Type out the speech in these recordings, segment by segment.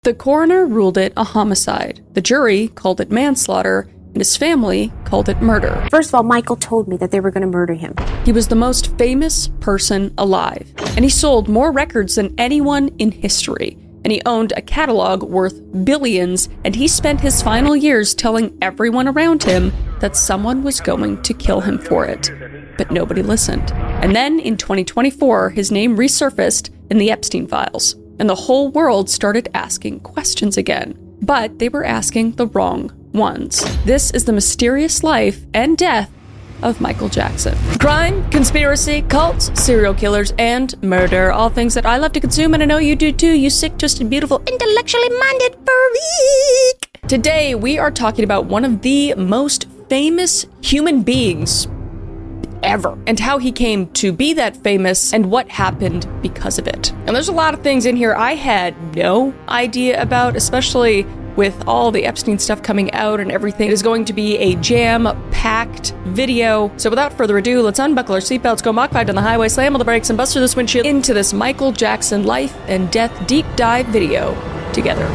The coroner ruled it a homicide. The jury called it manslaughter, and his family called it murder. First of all, Michael told me that they were going to murder him. He was the most famous person alive, and he sold more records than anyone in history. And he owned a catalog worth billions, and he spent his final years telling everyone around him that someone was going to kill him for it. But nobody listened. And then in 2024, his name resurfaced in the Epstein files, and the whole world started asking questions again. But they were asking the wrong ones. This is the mysterious life and death of Michael Jackson. Crime, conspiracy, cults, serial killers, and murder. All things that I love to consume, and I know you do too, you sick, twisted, beautiful, intellectually minded freak. Today, we are talking about one of the most famous human beings ever, and how he came to be that famous and what happened because of it. And there's a lot of things in here I had no idea about, especially with all the Epstein stuff coming out and everything. It is going to be a jam-packed video. So without further ado, let's unbuckle our seatbelts, go Mach 5 down the highway, slam all the brakes, and bust through this windshield into this Michael Jackson life and death deep dive video together.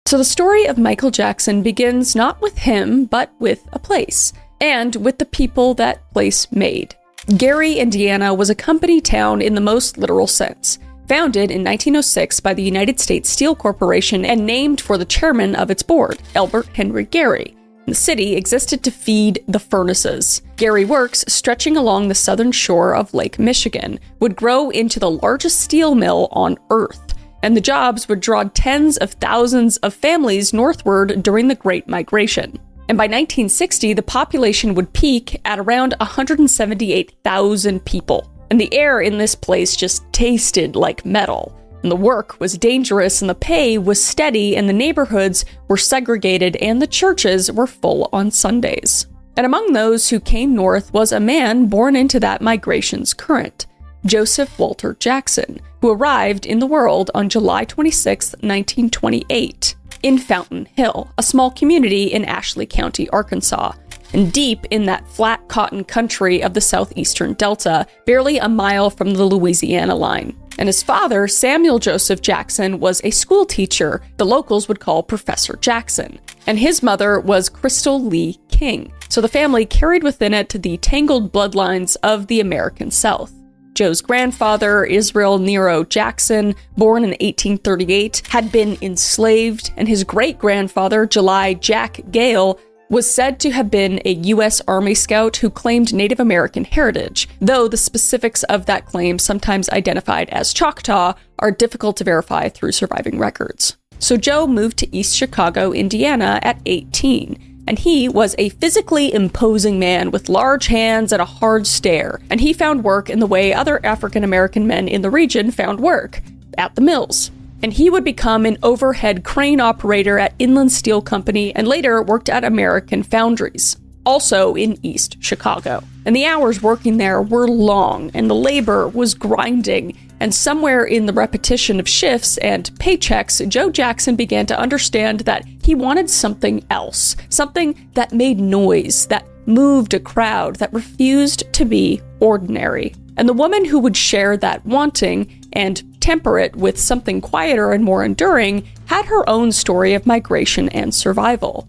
So the story of Michael Jackson begins not with him, but with a place, and with the people that place made. Gary, Indiana was a company town in the most literal sense, founded in 1906 by the United States Steel Corporation and named for the chairman of its board, Albert Henry Gary. The city existed to feed the furnaces. Gary Works, stretching along the southern shore of Lake Michigan, would grow into the largest steel mill on Earth, and the jobs would draw tens of thousands of families northward during the Great Migration. And by 1960, the population would peak at around 178,000 people. And the air in this place just tasted like metal. And the work was dangerous, and the pay was steady, and the neighborhoods were segregated, and the churches were full on Sundays. And among those who came north was a man born into that migration's current, Joseph Walter Jackson, who arrived in the world on July 26, 1928, in Fountain Hill, a small community in Ashley County, Arkansas, and deep in that flat cotton country of the southeastern delta, barely a mile from the Louisiana line. And his father, Samuel Joseph Jackson, was a school teacher the locals would call Professor Jackson, and his mother was Crystal Lee King, so the family carried within it the tangled bloodlines of the American South. Joe's grandfather, Israel Nero Jackson, born in 1838, had been enslaved, and his great-grandfather, July Jack Gale, was said to have been a U.S. Army scout who claimed Native American heritage, though the specifics of that claim, sometimes identified as Choctaw, are difficult to verify through surviving records. So Joe moved to East Chicago, Indiana at 18, and he was a physically imposing man with large hands and a hard stare, and he found work in the way other African-American men in the region found work, at the mills. And he would become an overhead crane operator at Inland Steel Company and later worked at American Foundries, also in East Chicago. And the hours working there were long, and the labor was grinding, and somewhere in the repetition of shifts and paychecks, Joe Jackson began to understand that he wanted something else, something that made noise, that moved a crowd, that refused to be ordinary. And the woman who would share that wanting and temper it with something quieter and more enduring had her own story of migration and survival.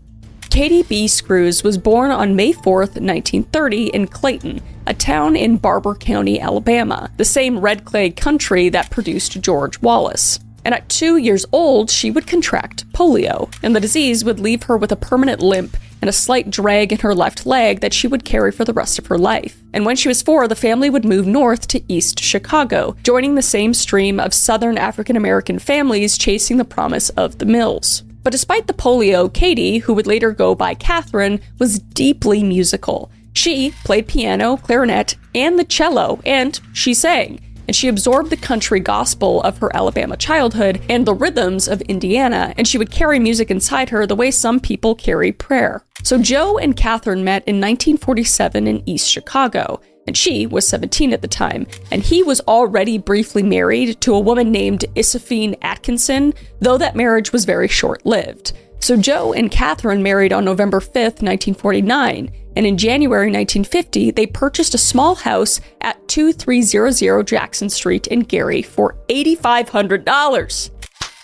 Katie B. Screws was born on May 4th, 1930 in Clayton, a town in Barber County, Alabama, the same red clay country that produced George Wallace. And at 2 years old, she would contract polio, and the disease would leave her with a permanent limp and a slight drag in her left leg that she would carry for the rest of her life. And when she was 4, the family would move north to East Chicago, joining the same stream of Southern African-American families chasing the promise of the mills. But despite the polio, Katie, who would later go by Catherine, was deeply musical. She played piano, clarinet, and the cello, and she sang. And she absorbed the country gospel of her Alabama childhood and the rhythms of Indiana, and she would carry music inside her the way some people carry prayer. So Joe and Catherine met in 1947 in East Chicago, and she was 17 at the time, and he was already briefly married to a woman named Isaphine Atkinson, though that marriage was very short-lived. So Joe and Catherine married on November 5th, 1949, and in January 1950, they purchased a small house at 2300 Jackson Street in Gary for $8,500.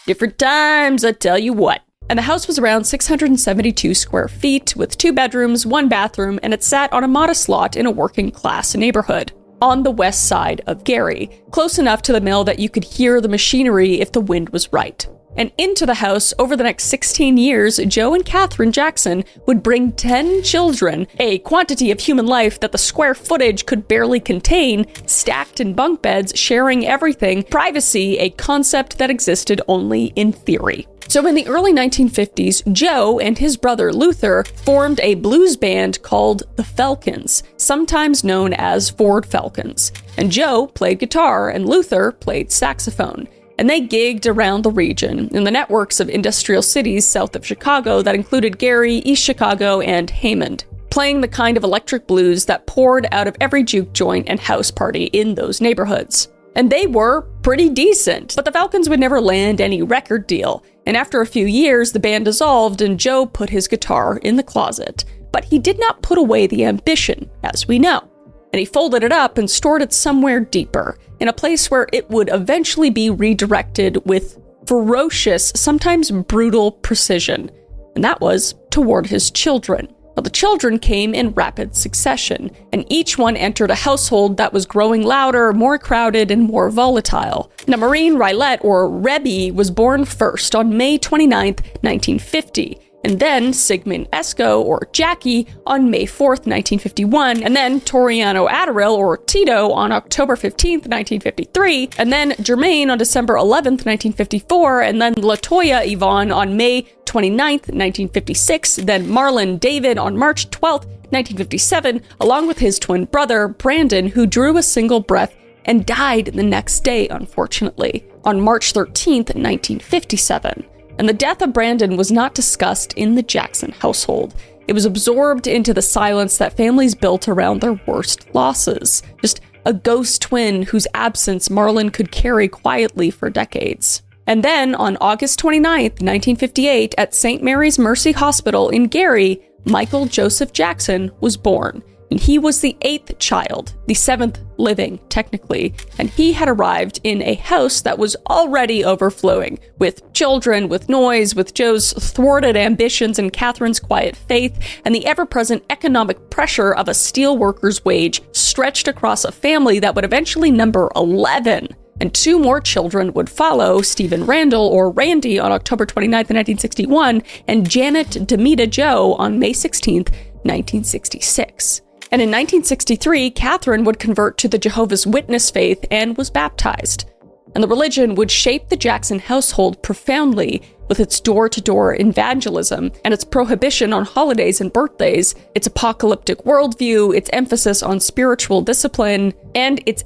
Different times, I tell you what. And the house was around 672 square feet with 2 bedrooms, 1 bathroom, and it sat on a modest lot in a working class neighborhood on the west side of Gary, close enough to the mill that you could hear the machinery if the wind was right. And into the house, over the next 16 years, Joe and Catherine Jackson would bring 10 children, a quantity of human life that the square footage could barely contain, stacked in bunk beds, sharing everything, privacy, a concept that existed only in theory. So in the early 1950s, Joe and his brother Luther formed a blues band called the Falcons, sometimes known as Ford Falcons. And Joe played guitar and Luther played saxophone. And they gigged around the region in the networks of industrial cities south of Chicago that included Gary, East Chicago, and Hammond, playing the kind of electric blues that poured out of every juke joint and house party in those neighborhoods. And they were pretty decent, but the Falcons would never land any record deal. And after a few years, the band dissolved and Joe put his guitar in the closet. But he did not put away the ambition, as we know. And he folded it up and stored it somewhere deeper, in a place where it would eventually be redirected with ferocious, sometimes brutal precision. And that was toward his children. Now, the children came in rapid succession, and each one entered a household that was growing louder, more crowded, and more volatile. Now, Maureen Rylette, or Rebby, was born first on May 29th, 1950. And then Sigmund Esco, or Jackie, on May 4th, 1951, and then Toriano Adderall, or Tito, on October 15th, 1953, and then Jermaine on December 11th, 1954, and then LaToya Yvonne on May 29th, 1956, then Marlon David on March 12th, 1957, along with his twin brother, Brandon, who drew a single breath and died the next day, unfortunately, on March 13th, 1957. And the death of Brandon was not discussed in the Jackson household. It was absorbed into the silence that families built around their worst losses. Just a ghost twin whose absence Marlon could carry quietly for decades. And then, on August 29th, 1958, at St. Mary's Mercy Hospital in Gary, Michael Joseph Jackson was born. And he was the 8th child, the 7th living, technically, and he had arrived in a house that was already overflowing, with children, with noise, with Joe's thwarted ambitions and Catherine's quiet faith, and the ever-present economic pressure of a steel worker's wage stretched across a family that would eventually number 11. And 2 more children would follow, Stephen Randall, or Randy, on October 29th, 1961, and Janet Demita Joe on May 16th, 1966. And in 1963, Catherine would convert to the Jehovah's Witness faith and was baptized. And the religion would shape the Jackson household profoundly with its door-to-door evangelism and its prohibition on holidays and birthdays, its apocalyptic worldview, its emphasis on spiritual discipline. And it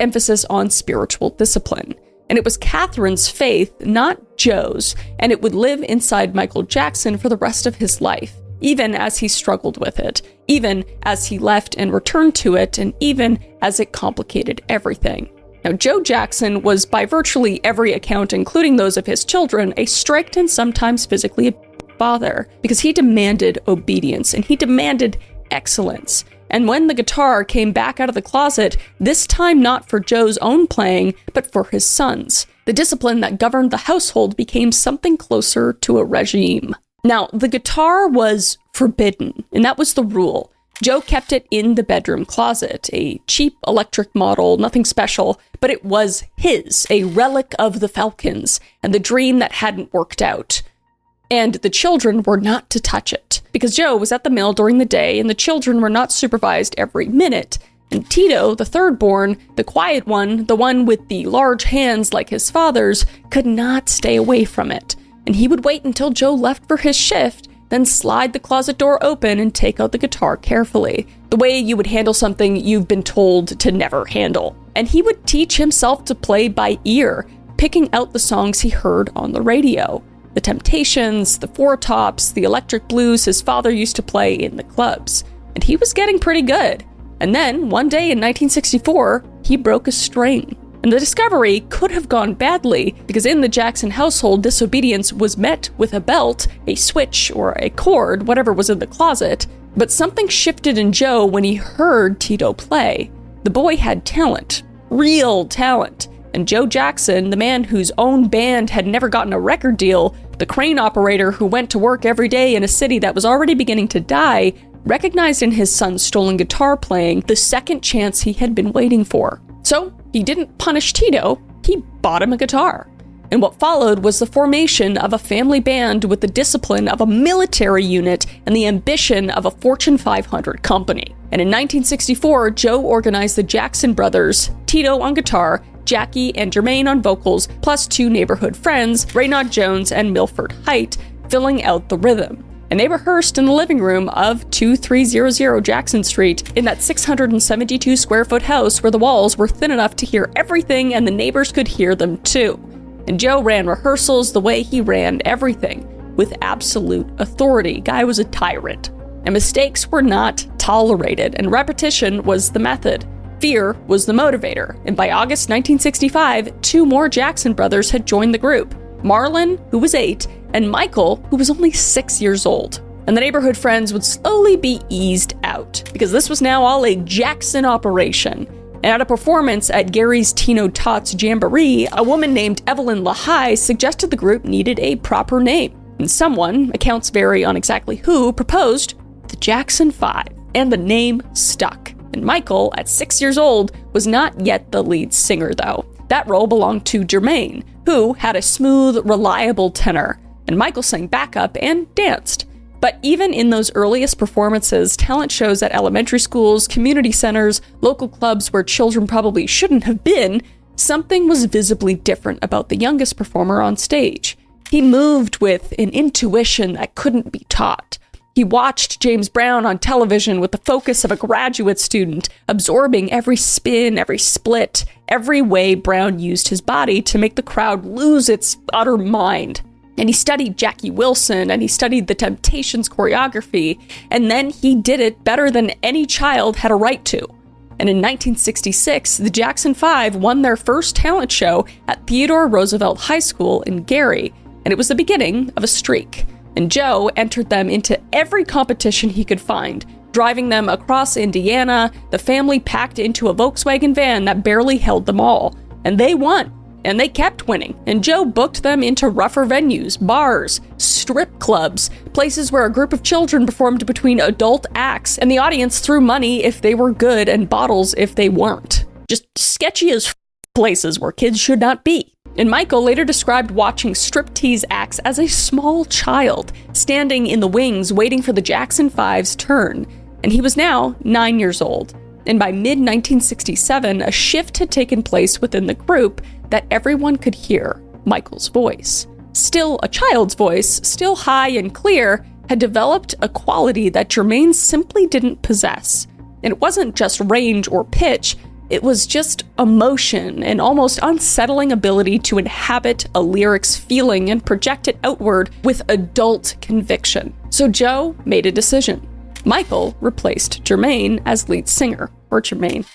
was Catherine's faith, not Joe's, and it would live inside Michael Jackson for the rest of his life, even as he struggled with it, even as he left and returned to it, and even as it complicated everything. Now, Joe Jackson was, by virtually every account, including those of his children, a strict and sometimes physically abusive father, because he demanded obedience, and he demanded excellence. And when the guitar came back out of the closet, this time not for Joe's own playing, but for his son's, the discipline that governed the household became something closer to a regime. Now, the guitar was forbidden, and that was the rule. Joe kept it in the bedroom closet, a cheap electric model, nothing special, but it was his, a relic of the Falcons, and the dream that hadn't worked out. And the children were not to touch it, because Joe was at the mill during the day, and the children were not supervised every minute. And Tito, the third born, the quiet one, the one with the large hands like his father's, could not stay away from it. And he would wait until Joe left for his shift, then slide the closet door open and take out the guitar carefully, the way you would handle something you've been told to never handle. And he would teach himself to play by ear, picking out the songs he heard on the radio. The Temptations, the Four Tops, the electric blues his father used to play in the clubs. And he was getting pretty good. And then, one day in 1964, he broke a string. And the discovery could have gone badly, because in the Jackson household, disobedience was met with a belt, a switch, or a cord, whatever was in the closet. But something shifted in Joe when he heard Tito play. The boy had talent, real talent. And Joe Jackson, the man whose own band had never gotten a record deal, the crane operator who went to work every day in a city that was already beginning to die, recognized in his son's stolen guitar playing the second chance he had been waiting for. So he didn't punish Tito, he bought him a guitar. And what followed was the formation of a family band with the discipline of a military unit and the ambition of a Fortune 500 company. And in 1964, Joe organized the Jackson brothers, Tito on guitar, Jackie and Jermaine on vocals, plus two neighborhood friends, Raynaud Jones and Milford Height, filling out the rhythm. And they rehearsed in the living room of 2300 Jackson Street in that 672 square foot house where the walls were thin enough to hear everything and the neighbors could hear them too. And Joe ran rehearsals the way he ran everything, with absolute authority. Guy was a tyrant. And mistakes were not tolerated, and repetition was the method. Fear was the motivator. And by August 1965, two more Jackson brothers had joined the group. Marlon, who was 8, and Michael, who was only 6 years old. And the neighborhood friends would slowly be eased out, because this was now all a Jackson operation. And at a performance at Gary's Tino Tots Jamboree, a woman named Evelyn LaHaye suggested the group needed a proper name. And someone, accounts vary on exactly who, proposed the Jackson 5, and the name stuck. And Michael, at 6 years old, was not yet the lead singer though. That role belonged to Jermaine, who had a smooth, reliable tenor, and Michael sang backup and danced. But even in those earliest performances, talent shows at elementary schools, community centers, local clubs where children probably shouldn't have been, something was visibly different about the youngest performer on stage. He moved with an intuition that couldn't be taught. He watched James Brown on television with the focus of a graduate student, absorbing every spin, every split, every way Brown used his body to make the crowd lose its utter mind. And he studied Jackie Wilson, and he studied the Temptations choreography, and then he did it better than any child had a right to. And in 1966, the Jackson 5 won their first talent show at Theodore Roosevelt High School in Gary, and it was the beginning of a streak. And Joe entered them into every competition he could find, driving them across Indiana. The family packed into a Volkswagen van that barely held them all, and they won. And they kept winning, and Joe booked them into rougher venues, bars, strip clubs, places where a group of children performed between adult acts, and the audience threw money if they were good and bottles if they weren't. Just sketchy as places where kids should not be. And Michael later described watching striptease acts as a small child, standing in the wings waiting for the Jackson 5's turn, and he was now 9 years old. And by mid-1967, a shift had taken place within the group that everyone could hear Michael's voice. Still a child's voice, still high and clear, had developed a quality that Jermaine simply didn't possess. And it wasn't just range or pitch, it was just emotion, an almost unsettling ability to inhabit a lyric's feeling and project it outward with adult conviction. So Joe made a decision. Michael replaced Jermaine as lead singer, or Jermaine.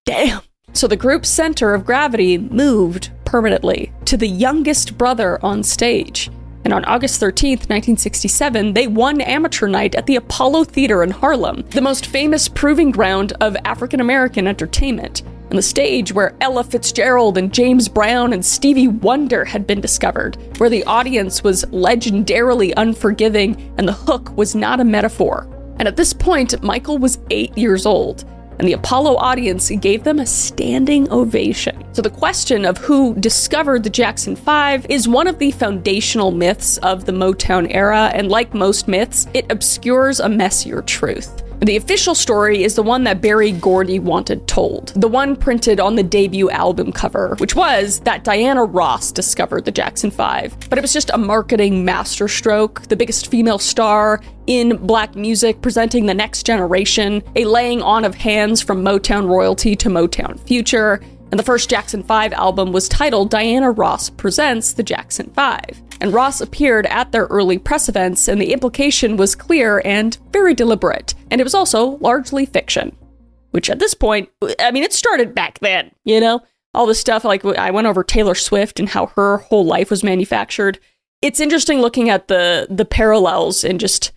Damn. So the group's center of gravity moved permanently to the youngest brother on stage. And on August 13th, 1967, they won amateur night at the Apollo Theater in Harlem, the most famous proving ground of African-American entertainment, and the stage where Ella Fitzgerald and James Brown and Stevie Wonder had been discovered, where the audience was legendarily unforgiving and the hook was not a metaphor. And at this point, Michael was 8 years old, and the Apollo audience gave them a standing ovation. So the question of who discovered the Jackson 5 is one of the foundational myths of the Motown era, and like most myths, it obscures a messier truth. The official story is the one that Berry Gordy wanted told, the one printed on the debut album cover, which was that Diana Ross discovered the Jackson 5. But it was just a marketing masterstroke, the biggest female star in black music presenting the next generation, a laying on of hands from Motown royalty to Motown future. And the first Jackson 5 album was titled Diana Ross Presents the Jackson 5. And Ross appeared at their early press events, and the implication was clear and very deliberate. And it was also largely fiction. Which at this point, I mean, it started back then, you know? all this stuff. Like, I went over Taylor Swift and how her whole life was manufactured. It's interesting looking at the parallels, and just,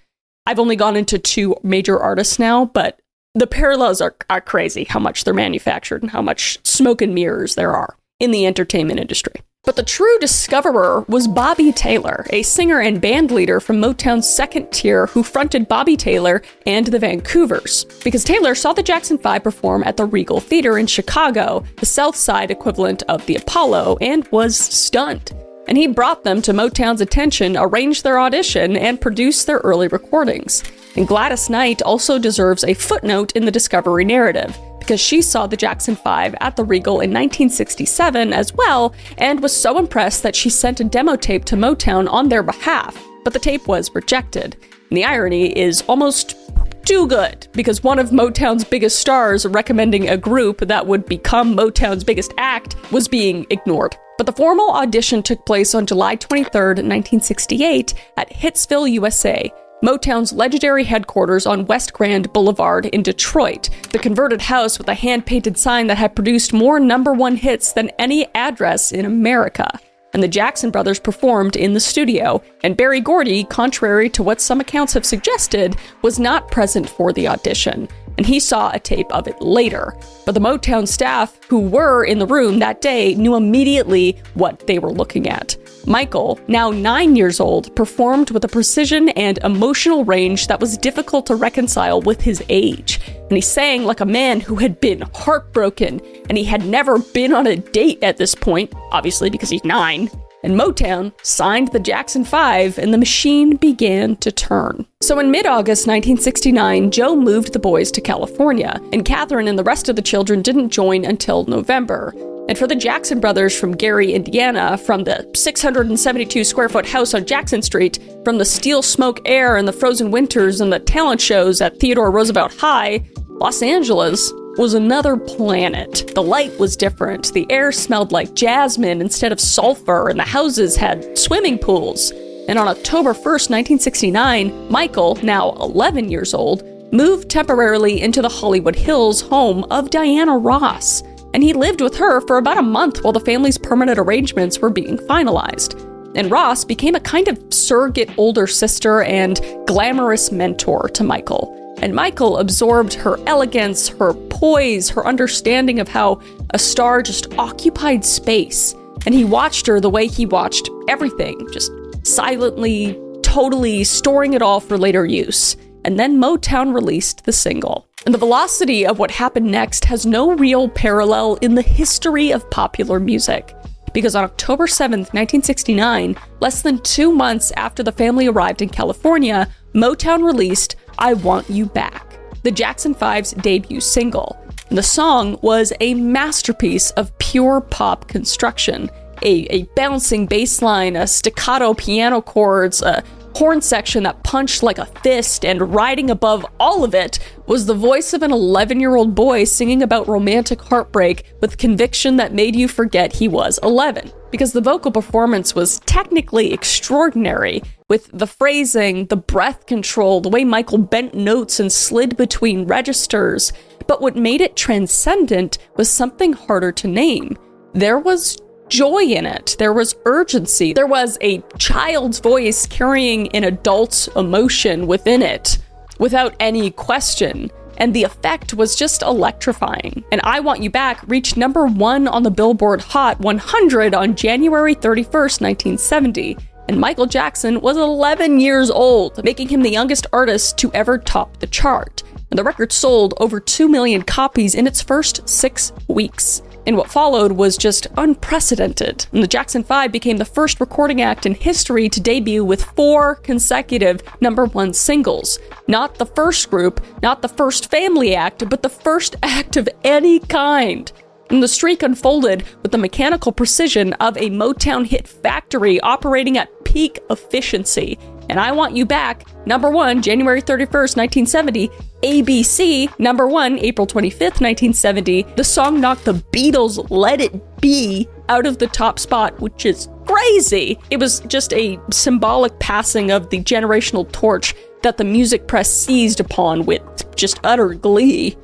I've only gone into 2 major artists now, but the parallels are crazy, how much they're manufactured and how much smoke and mirrors there are in the entertainment industry. But the true discoverer was Bobby Taylor, a singer and band leader from Motown's second tier who fronted Bobby Taylor and the Vancouvers. Because Taylor saw the Jackson 5 perform at the Regal Theater in Chicago, the South Side equivalent of the Apollo, and was stunned. And he brought them to Motown's attention, arranged their audition, and produced their early recordings. And Gladys Knight also deserves a footnote in the discovery narrative, because she saw the Jackson 5 at the Regal in 1967 as well, and was so impressed that she sent a demo tape to Motown on their behalf, but the tape was rejected. And the irony is almost too good, because one of Motown's biggest stars recommending a group that would become Motown's biggest act was being ignored. But the formal audition took place on July 23rd, 1968 at Hitsville, USA, Motown's legendary headquarters on West Grand Boulevard in Detroit, the converted house with a hand-painted sign that had produced more #1 hits than any address in America. And the Jackson brothers performed in the studio, and Berry Gordy, contrary to what some accounts have suggested, was not present for the audition, and he saw a tape of it later. But the Motown staff who were in the room that day knew immediately what they were looking at. Michael, now 9 years old, performed with a precision and emotional range that was difficult to reconcile with his age. And he sang like a man who had been heartbroken, and he had never been on a date at this point, obviously because he's 9. And Motown signed the Jackson 5, and the machine began to turn. So in mid-August 1969, Joe moved the boys to California, and Catherine and the rest of the children didn't join until November. And for the Jackson brothers from Gary, Indiana, from the 672 square foot house on Jackson Street, from the steel smoke air and the frozen winters and the talent shows at Theodore Roosevelt High, Los Angeles was another planet. The light was different, the air smelled like jasmine instead of sulfur, and the houses had swimming pools. And on October 1st, 1969, Michael, now 11 years old, moved temporarily into the Hollywood Hills home of Diana Ross. And he lived with her for about a month while the family's permanent arrangements were being finalized. And Ross became a kind of surrogate older sister and glamorous mentor to Michael. And Michael absorbed her elegance, her poise, her understanding of how a star just occupied space. And he watched her the way he watched everything, just silently, totally storing it all for later use. And then Motown released the single. And the velocity of what happened next has no real parallel in the history of popular music. Because on October 7th, 1969, less than 2 months after the family arrived in California, Motown released I Want You Back, the Jackson 5's debut single. And the song was a masterpiece of pure pop construction. A bouncing bass line, a staccato piano chords, a horn section that punched like a fist, and riding above all of it was the voice of an 11-year-old boy singing about romantic heartbreak with conviction that made you forget he was 11. Because the vocal performance was technically extraordinary, with the phrasing, the breath control, the way Michael bent notes and slid between registers. But what made it transcendent was something harder to name. There was joy in it. There was urgency. There was a child's voice carrying an adult's emotion within it, without any question. And the effect was just electrifying. And I Want You Back reached #1 on the Billboard Hot 100 on January 31st, 1970. And Michael Jackson was 11 years old, making him the youngest artist to ever top the chart. And the record sold over 2 million copies in its first 6 weeks. And what followed was just unprecedented. And the Jackson 5 became the first recording act in history to debut with 4 consecutive #1 singles. Not the first group, not the first family act, but the first act of any kind. And the streak unfolded with the mechanical precision of a Motown hit factory operating at peak efficiency. And I Want You Back, #1, January 31st, 1970. ABC, #1, April 25th, 1970. The song knocked the Beatles' Let It Be out of the top spot, which is crazy. It was just a symbolic passing of the generational torch that the music press seized upon with just utter glee.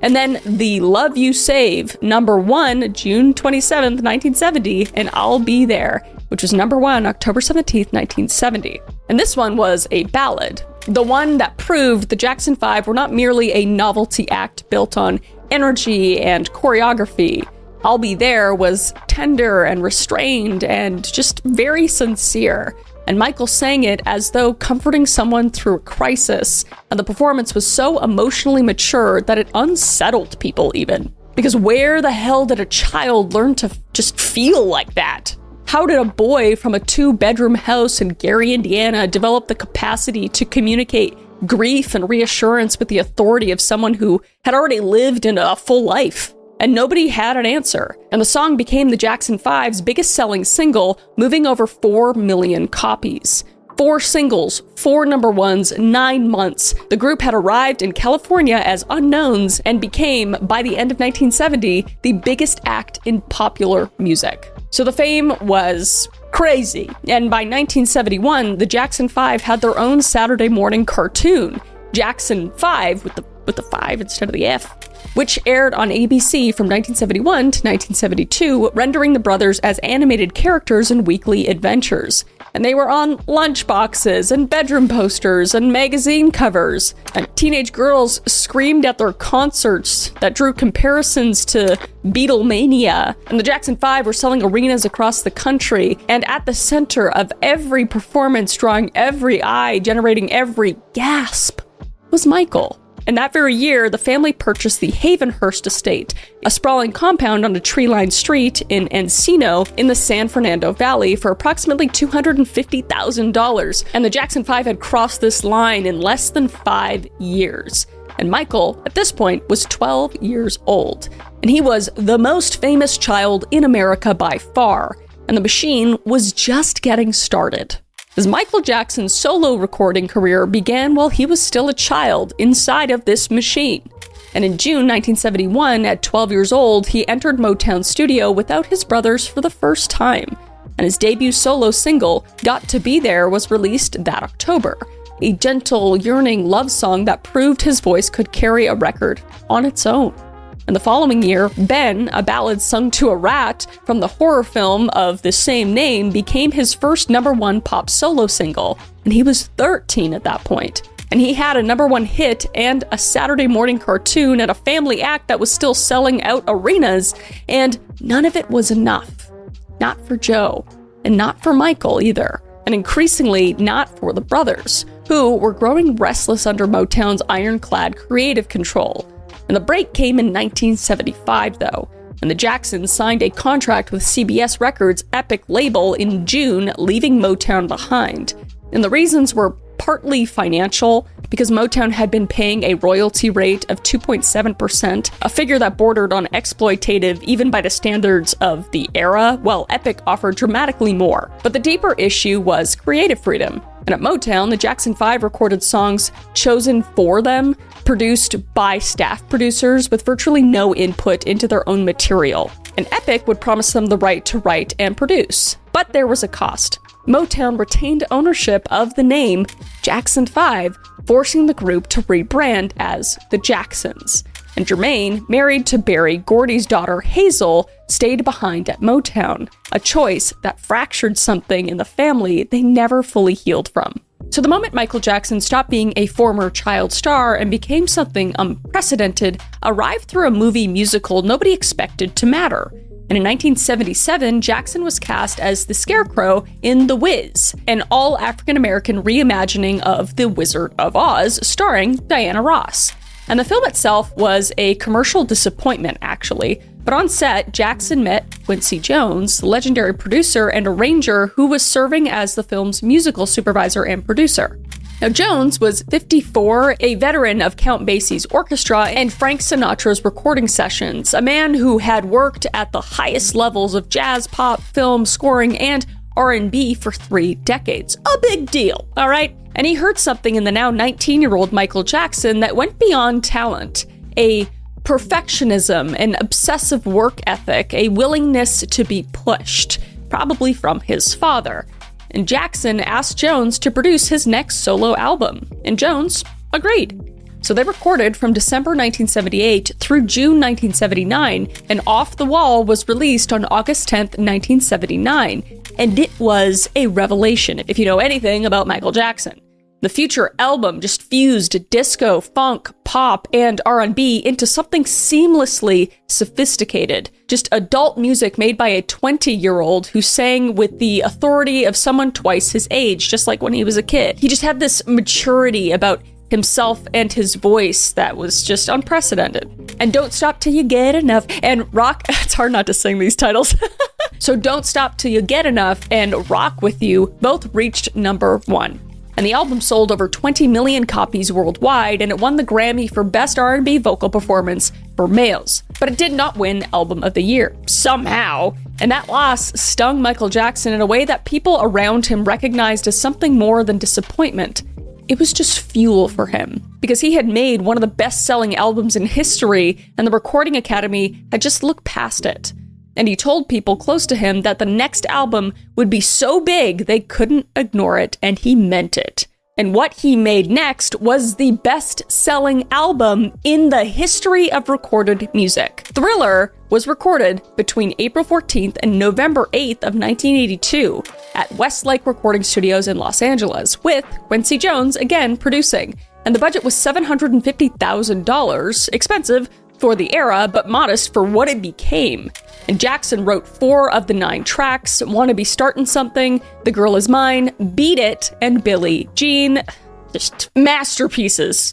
And then the Love You Save, number 1, June 27th, 1970, and I'll Be There, which was number 1, October 17th, 1970. And this one was a ballad, the one that proved the Jackson 5 were not merely a novelty act built on energy and choreography. I'll Be There was tender and restrained and just very sincere. And Michael sang it as though comforting someone through a crisis. And the performance was so emotionally mature that it unsettled people even. Because where the hell did a child learn to just feel like that? How did a boy from a 2-bedroom house in Gary, Indiana develop the capacity to communicate grief and reassurance with the authority of someone who had already lived in a full life? And nobody had an answer. And the song became the Jackson 5's biggest selling single, moving over 4 million copies. 4 singles, 4 number ones, 9 months. The group had arrived in California as unknowns and became, by the end of 1970, the biggest act in popular music. So the fame was crazy. And by 1971, the Jackson 5 had their own Saturday morning cartoon, Jackson 5 with the 5 instead of the F, which aired on ABC from 1971 to 1972, rendering the brothers as animated characters in weekly adventures. And they were on lunchboxes and bedroom posters and magazine covers. And teenage girls screamed at their concerts that drew comparisons to Beatlemania. And the Jackson 5 were selling arenas across the country. And at the center of every performance, drawing every eye, generating every gasp, was Michael. And that very year, the family purchased the Havenhurst estate, a sprawling compound on a tree-lined street in Encino in the San Fernando Valley, for approximately $250,000. And the Jackson 5 had crossed this line in less than 5 years. And Michael, at this point, was 12 years old. And he was the most famous child in America by far. And the machine was just getting started. As Michael Jackson's solo recording career began while he was still a child inside of this machine. And in June 1971, at 12 years old, he entered Motown's studio without his brothers for the first time. And his debut solo single, Got to Be There, was released that October. A gentle, yearning love song that proved his voice could carry a record on its own. And the following year, Ben, a ballad sung to a rat from the horror film of the same name, became his first number 1 pop solo single, and he was 13 at that point. And he had a number 1 hit and a Saturday morning cartoon and a family act that was still selling out arenas, and none of it was enough. Not for Joe, and not for Michael either, and increasingly not for the brothers, who were growing restless under Motown's ironclad creative control. And the break came in 1975, though, and the Jacksons signed a contract with CBS Records' Epic label in June, leaving Motown behind. And the reasons were partly financial, because Motown had been paying a royalty rate of 2.7%, a figure that bordered on exploitative even by the standards of the era, while Epic offered dramatically more. But the deeper issue was creative freedom. And at Motown, the Jackson 5 recorded songs chosen for them, produced by staff producers with virtually no input into their own material. And Epic would promise them the right to write and produce. But there was a cost. Motown retained ownership of the name Jackson 5, forcing the group to rebrand as the Jacksons. And Jermaine, married to Berry Gordy's daughter Hazel, stayed behind at Motown, a choice that fractured something in the family they never fully healed from. So the moment Michael Jackson stopped being a former child star and became something unprecedented arrived through a movie musical nobody expected to matter. And in 1977, Jackson was cast as the Scarecrow in The Wiz, an all-African-American reimagining of The Wizard of Oz, starring Diana Ross. And the film itself was a commercial disappointment, actually. But on set, Jackson met Quincy Jones, the legendary producer and arranger who was serving as the film's musical supervisor and producer. Now, Jones was 54, a veteran of Count Basie's orchestra and Frank Sinatra's recording sessions, a man who had worked at the highest levels of jazz, pop, film, scoring, and R&B for 3 decades. A big deal, all right? And he heard something in the now 19-year-old Michael Jackson that went beyond talent. A perfectionism, an obsessive work ethic, a willingness to be pushed, probably from his father. And Jackson asked Jones to produce his next solo album, and Jones agreed. So they recorded from December 1978 through June 1979, and Off the Wall was released on August 10th, 1979. And it was a revelation, if you know anything about Michael Jackson. The Future album just fused disco, funk, pop, and R&B into something seamlessly sophisticated. Just adult music made by a 20-year-old who sang with the authority of someone twice his age, just like when he was a kid. He just had this maturity about himself and his voice that was just unprecedented. And Don't Stop Till You Get Enough and Rock... It's hard not to sing these titles. So Don't Stop Till You Get Enough and Rock With You both reached number 1. And the album sold over 20 million copies worldwide, and it won the Grammy for Best R&B Vocal Performance for Males. But it did not win Album of the Year, somehow. And that loss stung Michael Jackson in a way that people around him recognized as something more than disappointment. It was just fuel for him, because he had made one of the best-selling albums in history, and the Recording Academy had just looked past it. And he told people close to him that the next album would be so big they couldn't ignore it, and he meant it. And what he made next was the best-selling album in the history of recorded music. Thriller was recorded between April 14th and November 8th of 1982 at Westlake Recording Studios in Los Angeles, with Quincy Jones again producing. And the budget was $750,000, expensive for the era, but modest for what it became. And Jackson wrote 4 of the 9 tracks: Wanna Be Startin' Something, The Girl Is Mine, Beat It, and Billie Jean. Just masterpieces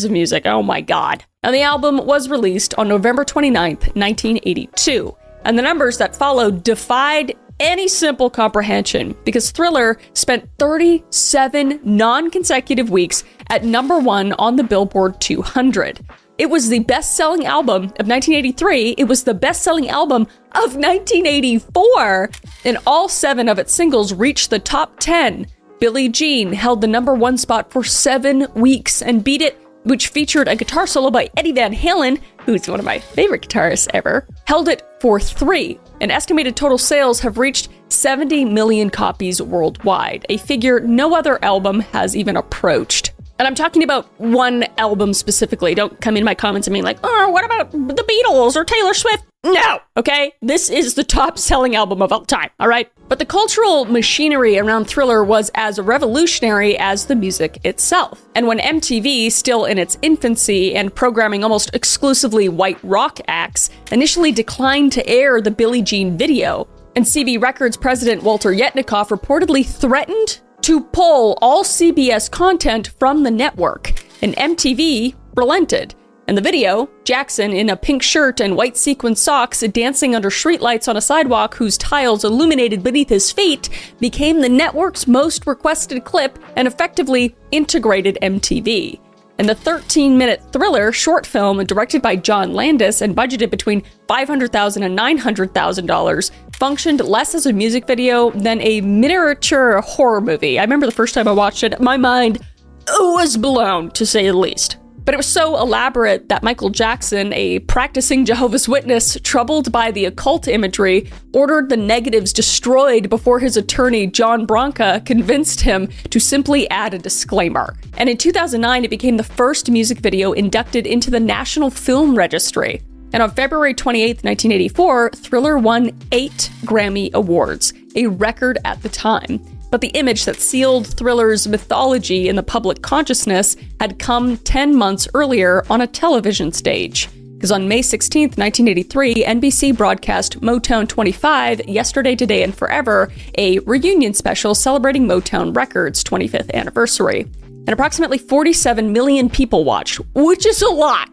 of music, oh my god. And the album was released on November 29th, 1982. And the numbers that followed defied any simple comprehension, because Thriller spent 37 non-consecutive weeks at number 1 on the Billboard 200. It was the best-selling album of 1983. It was the best-selling album of 1984. And all 7 of its singles reached the top 10. Billie Jean held the number 1 spot for 7 weeks, and Beat It, which featured a guitar solo by Eddie Van Halen, who's one of my favorite guitarists ever, held it for 3. And estimated total sales have reached 70 million copies worldwide, a figure no other album has even approached. And I'm talking about one album specifically. Don't come in my comments and be like, oh, what about the Beatles or Taylor Swift? No, okay? This is the top-selling album of all time, all right? But the cultural machinery around Thriller was as revolutionary as the music itself. And when MTV, still in its infancy and programming almost exclusively white rock acts, initially declined to air the Billie Jean video, and CB Records president Walter Yetnikoff reportedly threatened to pull all CBS content from the network, and MTV relented. In the video, Jackson, in a pink shirt and white sequin socks, dancing under streetlights on a sidewalk whose tiles illuminated beneath his feet, became the network's most requested clip and effectively integrated MTV. And the 13-minute Thriller short film, directed by John Landis and budgeted between $500,000 and $900,000, functioned less as a music video than a miniature horror movie. I remember the first time I watched it, my mind was blown, to say the least. But it was so elaborate that Michael Jackson, a practicing Jehovah's Witness troubled by the occult imagery, ordered the negatives destroyed before his attorney, John Branca, convinced him to simply add a disclaimer. And in 2009, it became the first music video inducted into the National Film Registry. And on February 28, 1984, Thriller won 8 Grammy Awards, a record at the time. But the image that sealed Thriller's mythology in the public consciousness had come 10 months earlier on a television stage. Because on May 16, 1983, NBC broadcast Motown 25, Yesterday, Today, and Forever, a reunion special celebrating Motown Records' 25th anniversary. And approximately 47 million people watched, which is a lot.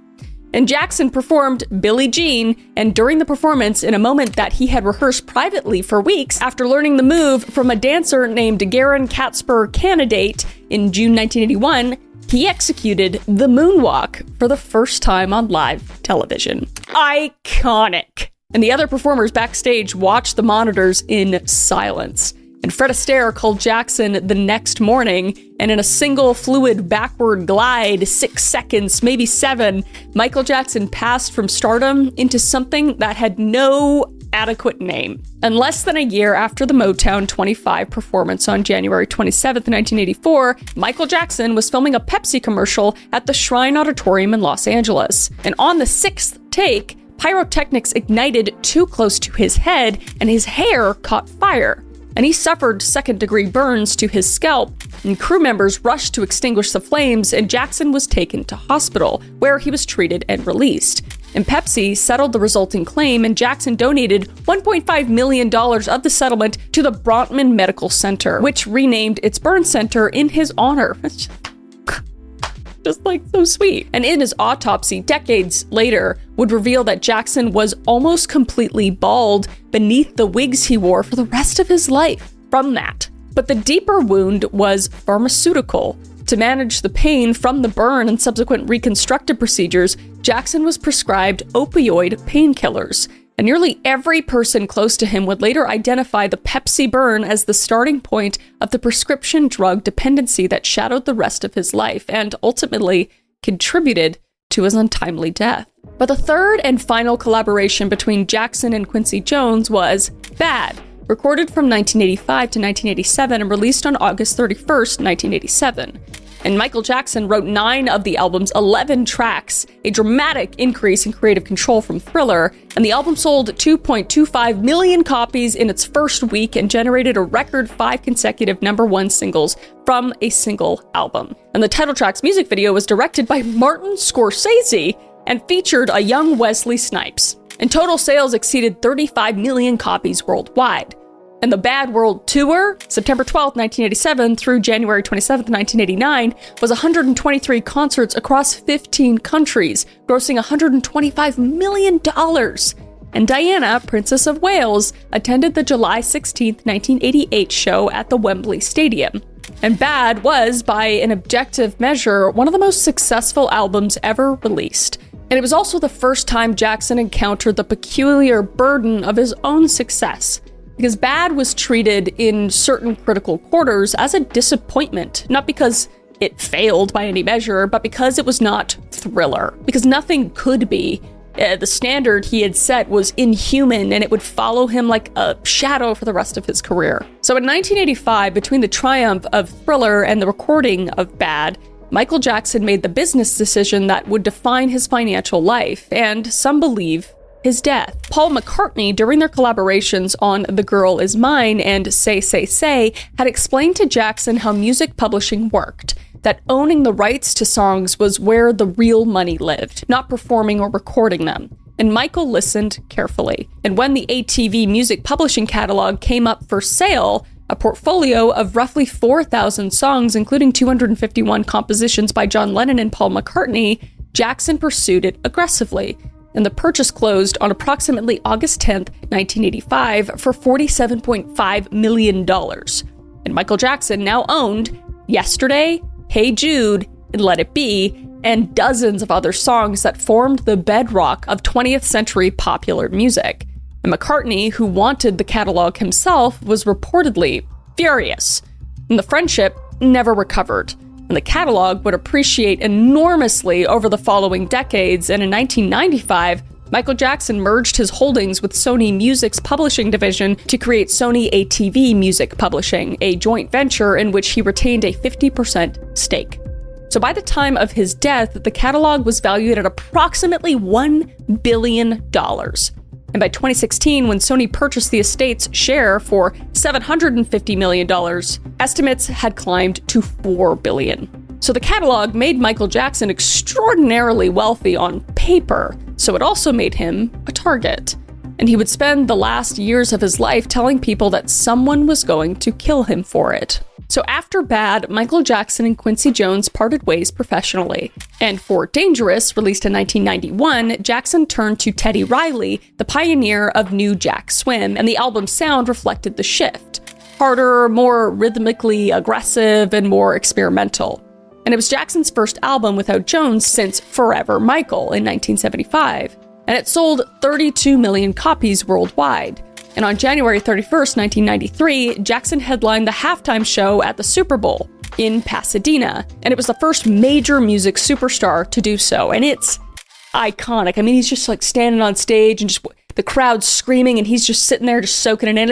And Jackson performed Billie Jean, and during the performance, in a moment that he had rehearsed privately for weeks after learning the move from a dancer named Garen Katzper Candidate in June 1981, he executed the moonwalk for the first time on live television. Iconic! And the other performers backstage watched the monitors in silence. And Fred Astaire called Jackson the next morning, and in a single fluid backward glide, 6 seconds, maybe 7, Michael Jackson passed from stardom into something that had no adequate name. And less than a year after the Motown 25 performance on January 27th, 1984, Michael Jackson was filming a Pepsi commercial at the Shrine Auditorium in Los Angeles. And on the 6th take, pyrotechnics ignited too close to his head and his hair caught fire. And he suffered second-degree burns to his scalp, and crew members rushed to extinguish the flames, and Jackson was taken to hospital, where he was treated and released. And Pepsi settled the resulting claim, and Jackson donated $1.5 million of the settlement to the Bronfman Medical Center, which renamed its burn center in his honor. Just like so sweet. And in his autopsy, decades later, would reveal that Jackson was almost completely bald beneath the wigs he wore for the rest of his life from that. But the deeper wound was pharmaceutical. To manage the pain from the burn and subsequent reconstructive procedures, Jackson was prescribed opioid painkillers. And nearly every person close to him would later identify the Pepsi burn as the starting point of the prescription drug dependency that shadowed the rest of his life and ultimately contributed to his untimely death. But the third and final collaboration between Jackson and Quincy Jones was Bad, recorded from 1985 to 1987 and released on August 31st, 1987. And Michael Jackson wrote 9 of the album's 11 tracks, a dramatic increase in creative control from Thriller, and the album sold 2.25 million copies in its first week and generated a record 5 consecutive #1 singles from a single album. And the title track's music video was directed by Martin Scorsese and featured a young Wesley Snipes. And total sales exceeded 35 million copies worldwide. And the Bad World Tour, September 12th, 1987 through January 27th, 1989, was 123 concerts across 15 countries, grossing $125 million. And Diana, Princess of Wales, attended the July 16th, 1988 show at the Wembley Stadium. And Bad was, by an objective measure, one of the most successful albums ever released. And it was also the first time Jackson encountered the peculiar burden of his own success. Because Bad was treated in certain critical quarters as a disappointment, not because it failed by any measure, but because it was not Thriller. Because nothing could be. The standard he had set was inhuman, and it would follow him like a shadow for the rest of his career. So in 1985, between the triumph of Thriller and the recording of Bad, Michael Jackson made the business decision that would define his financial life, and some believe his death. Paul McCartney, during their collaborations on The Girl Is Mine and Say Say Say, had explained to Jackson how music publishing worked, that owning the rights to songs was where the real money lived, not performing or recording them. And Michael listened carefully. And when the ATV music publishing catalog came up for sale, a portfolio of roughly 4,000 songs, including 251 compositions by John Lennon and Paul McCartney, Jackson pursued it aggressively. And the purchase closed on approximately August 10th, 1985 for $47.5 million. And Michael Jackson now owned Yesterday, Hey Jude, and Let It Be, and dozens of other songs that formed the bedrock of 20th century popular music. And McCartney, who wanted the catalog himself, was reportedly furious. And the friendship never recovered. And the catalog would appreciate enormously over the following decades, and in 1995, Michael Jackson merged his holdings with Sony Music's publishing division to create Sony ATV Music Publishing, a joint venture in which he retained a 50% stake. So by the time of his death, the catalog was valued at approximately $1 billion. And by 2016, when Sony purchased the estate's share for $750 million, estimates had climbed to $4 billion. So the catalog made Michael Jackson extraordinarily wealthy on paper, so it also made him a target. And he would spend the last years of his life telling people that someone was going to kill him for it. So after Bad, Michael Jackson and Quincy Jones parted ways professionally. And for Dangerous, released in 1991, Jackson turned to Teddy Riley, the pioneer of New Jack Swing, and the album's sound reflected the shift. Harder, more rhythmically aggressive, and more experimental. And it was Jackson's first album without Jones since Forever Michael in 1975. And it sold 32 million copies worldwide. And on January 31st, 1993, Jackson headlined the halftime show at the Super Bowl in Pasadena. And it was the first major music superstar to do so. And it's iconic. I mean, he's just like standing on stage and just the crowd screaming, and he's just sitting there just soaking it in.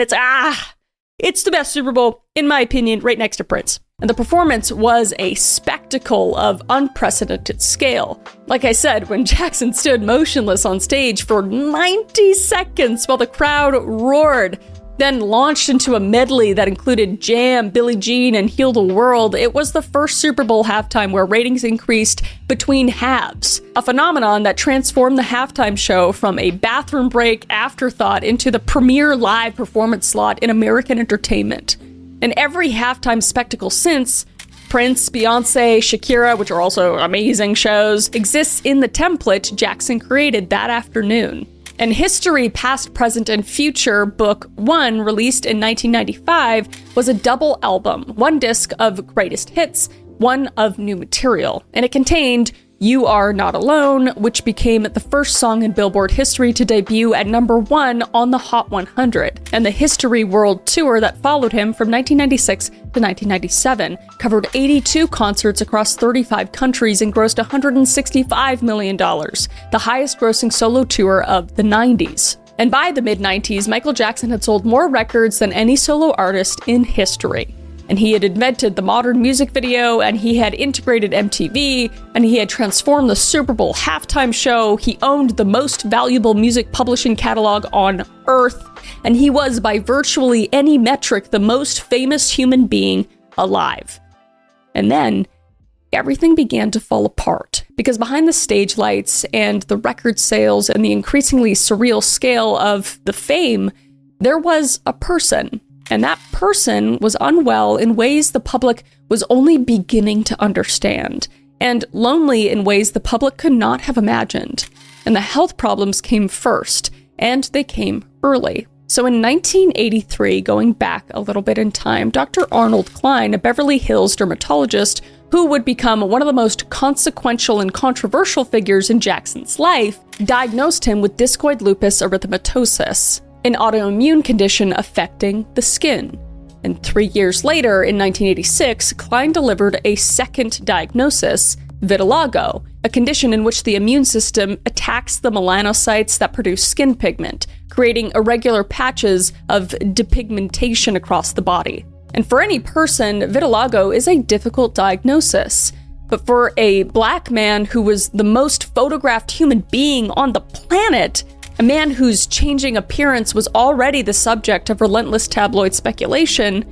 It's the best Super Bowl, in my opinion, right next to Prince. And the performance was a spectacle of unprecedented scale. Like I said, when Jackson stood motionless on stage for 90 seconds while the crowd roared, then launched into a medley that included Jam, Billie Jean, and Heal the World, it was the first Super Bowl halftime where ratings increased between halves, a phenomenon that transformed the halftime show from a bathroom break afterthought into the premier live performance slot in American entertainment. And every halftime spectacle since, Prince, Beyonce, Shakira, which are also amazing shows, exists in the template Jackson created that afternoon. And History, Past, Present, and Future, Book 1, released in 1995, was a double album, one disc of greatest hits, one of new material. And it contained You Are Not Alone, which became the first song in Billboard history to debut at number 1 on the Hot 100. And the History World Tour that followed him from 1996 to 1997 covered 82 concerts across 35 countries and grossed $165 million, the highest grossing solo tour of the 90s. And by the mid-90s, Michael Jackson had sold more records than any solo artist in history. And he had invented the modern music video, and he had integrated MTV, and he had transformed the Super Bowl halftime show. He owned the most valuable music publishing catalog on Earth, and he was, by virtually any metric, the most famous human being alive. And then everything began to fall apart, because behind the stage lights and the record sales and the increasingly surreal scale of the fame, there was a person. And that person was unwell in ways the public was only beginning to understand, and lonely in ways the public could not have imagined. And the health problems came first, and they came early. So in 1983, going back a little bit in time, Dr. Arnold Klein, a Beverly Hills dermatologist who would become one of the most consequential and controversial figures in Jackson's life, diagnosed him with discoid lupus erythematosus, an autoimmune condition affecting the skin. And 3 years later, in 1986, Klein delivered a second diagnosis, vitiligo, a condition in which the immune system attacks the melanocytes that produce skin pigment, creating irregular patches of depigmentation across the body. And for any person, vitiligo is a difficult diagnosis. But for a black man who was the most photographed human being on the planet, a man whose changing appearance was already the subject of relentless tabloid speculation,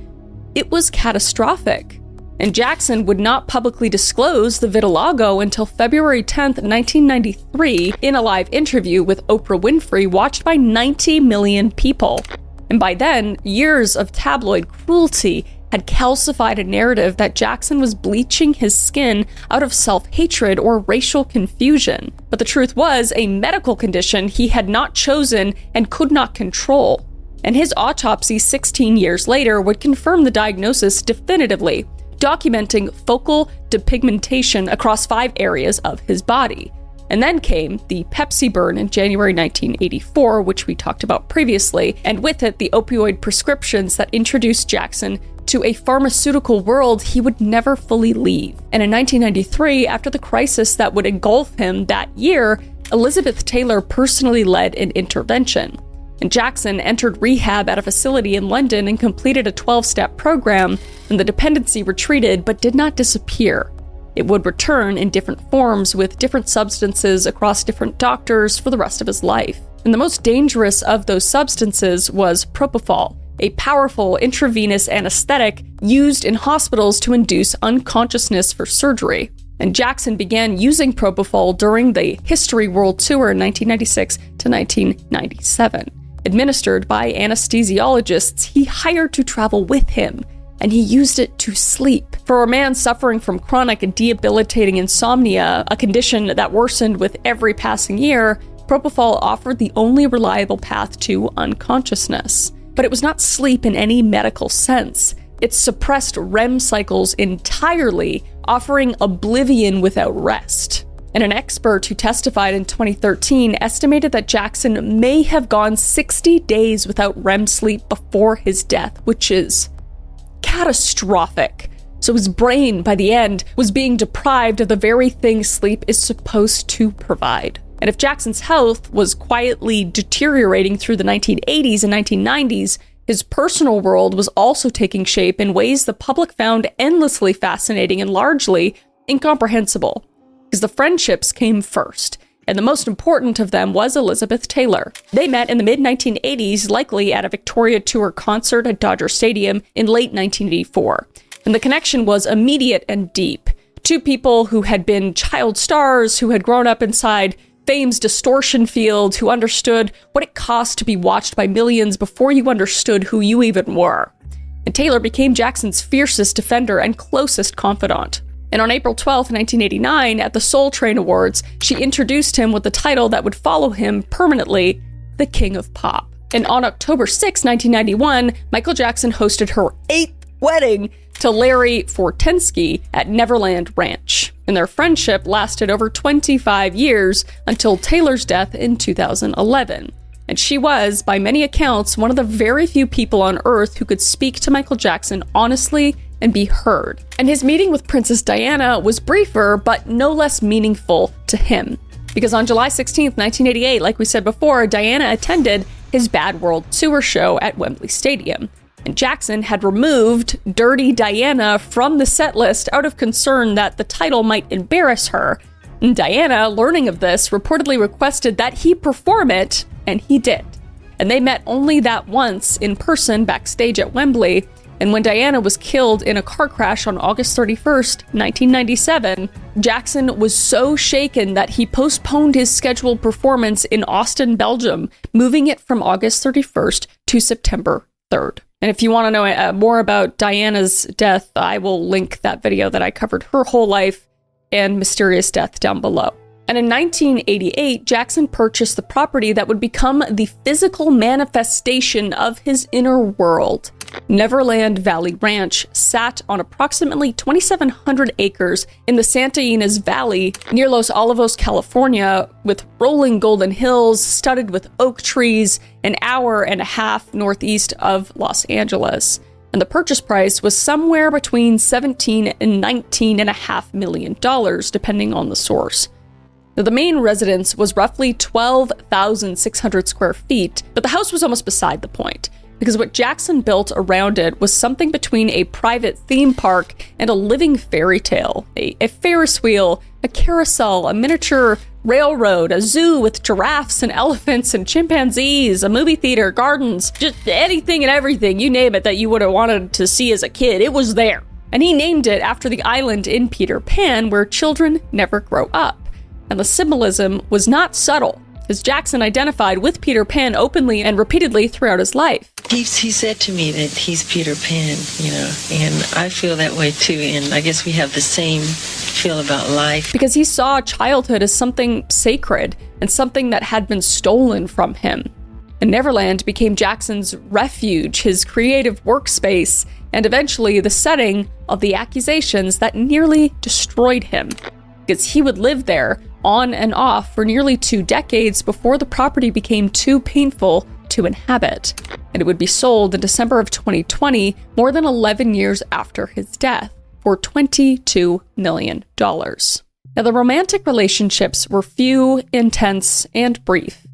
it was catastrophic. And Jackson would not publicly disclose the vitiligo until February 10th, 1993, in a live interview with Oprah Winfrey, watched by 90 million people. And by then, years of tabloid cruelty had calcified a narrative that Jackson was bleaching his skin out of self-hatred or racial confusion. But the truth was a medical condition he had not chosen and could not control. And his autopsy 16 years later would confirm the diagnosis definitively, documenting focal depigmentation across 5 areas of his body. And then came the Pepsi burn in January 1984, which we talked about previously, and with it the opioid prescriptions that introduced Jackson to a pharmaceutical world he would never fully leave. And in 1993, after the crisis that would engulf him that year, Elizabeth Taylor personally led an intervention. And Jackson entered rehab at a facility in London and completed a 12-step program, and the dependency retreated but did not disappear. It would return in different forms with different substances across different doctors for the rest of his life. And the most dangerous of those substances was propofol, a powerful intravenous anesthetic used in hospitals to induce unconsciousness for surgery. And Jackson began using propofol during the History World Tour in 1996 to 1997. Administered by anesthesiologists he hired to travel with him, and he used it to sleep. For a man suffering from chronic and debilitating insomnia, a condition that worsened with every passing year, propofol offered the only reliable path to unconsciousness. But it was not sleep in any medical sense. It suppressed REM cycles entirely, offering oblivion without rest. And an expert who testified in 2013 estimated that Jackson may have gone 60 days without REM sleep before his death, which is catastrophic. So his brain, by the end, was being deprived of the very thing sleep is supposed to provide. And if Jackson's health was quietly deteriorating through the 1980s and 1990s, his personal world was also taking shape in ways the public found endlessly fascinating and largely incomprehensible. Because the friendships came first, and the most important of them was Elizabeth Taylor. They met in the mid-1980s, likely at a Victoria Tour concert at Dodger Stadium in late 1984. And the connection was immediate and deep. Two people who had been child stars, who had grown up inside fame's distortion field, who understood what it cost to be watched by millions before you understood who you even were. And Taylor became Jackson's fiercest defender and closest confidant. And on April 12, 1989, at the Soul Train Awards, she introduced him with the title that would follow him permanently, the King of Pop. And on October 6, 1991, Michael Jackson hosted her 8th wedding to Larry Fortensky at Neverland Ranch. And their friendship lasted over 25 years until Taylor's death in 2011. And she was, by many accounts, one of the very few people on Earth who could speak to Michael Jackson honestly and be heard. And his meeting with Princess Diana was briefer, but no less meaningful to him. Because on July 16, 1988, like we said before, Diana attended his Bad World Tour show at Wembley Stadium. And Jackson had removed Dirty Diana from the set list out of concern that the title might embarrass her. And Diana, learning of this, reportedly requested that he perform it, and he did. And they met only that once in person backstage at Wembley. And when Diana was killed in a car crash on August 31st, 1997, Jackson was so shaken that he postponed his scheduled performance in Austin, Belgium, moving it from August 31st to September 3rd. And if you want to know more about Diana's death, I will link that video that I covered her whole life and mysterious death down below. And in 1988, Jackson purchased the property that would become the physical manifestation of his inner world. Neverland Valley Ranch sat on approximately 2,700 acres in the Santa Ynez Valley near Los Olivos, California, with rolling golden hills studded with oak trees, an hour and a half northeast of Los Angeles. And the purchase price was somewhere between $17 and $19.5 million, depending on the source. Now, the main residence was roughly 12,600 square feet, but the house was almost beside the point, because what Jackson built around it was something between a private theme park and a living fairy tale. A Ferris wheel, a carousel, a miniature railroad, a zoo with giraffes and elephants and chimpanzees, a movie theater, gardens, just anything and everything, you name it, that you would have wanted to see as a kid, it was there. And he named it after the island in Peter Pan where children never grow up. And the symbolism was not subtle, as Jackson identified with Peter Pan openly and repeatedly throughout his life. He said to me that he's Peter Pan, and I feel that way too, and I guess we have the same feel about life. Because he saw childhood as something sacred and something that had been stolen from him. And Neverland became Jackson's refuge, his creative workspace, and eventually the setting of the accusations that nearly destroyed him. Because he would live there on and off for nearly 2 decades before the property became too painful to inhabit. And it would be sold in December of 2020, more than 11 years after his death, for $22 million. Now, the romantic relationships were few, intense, and brief.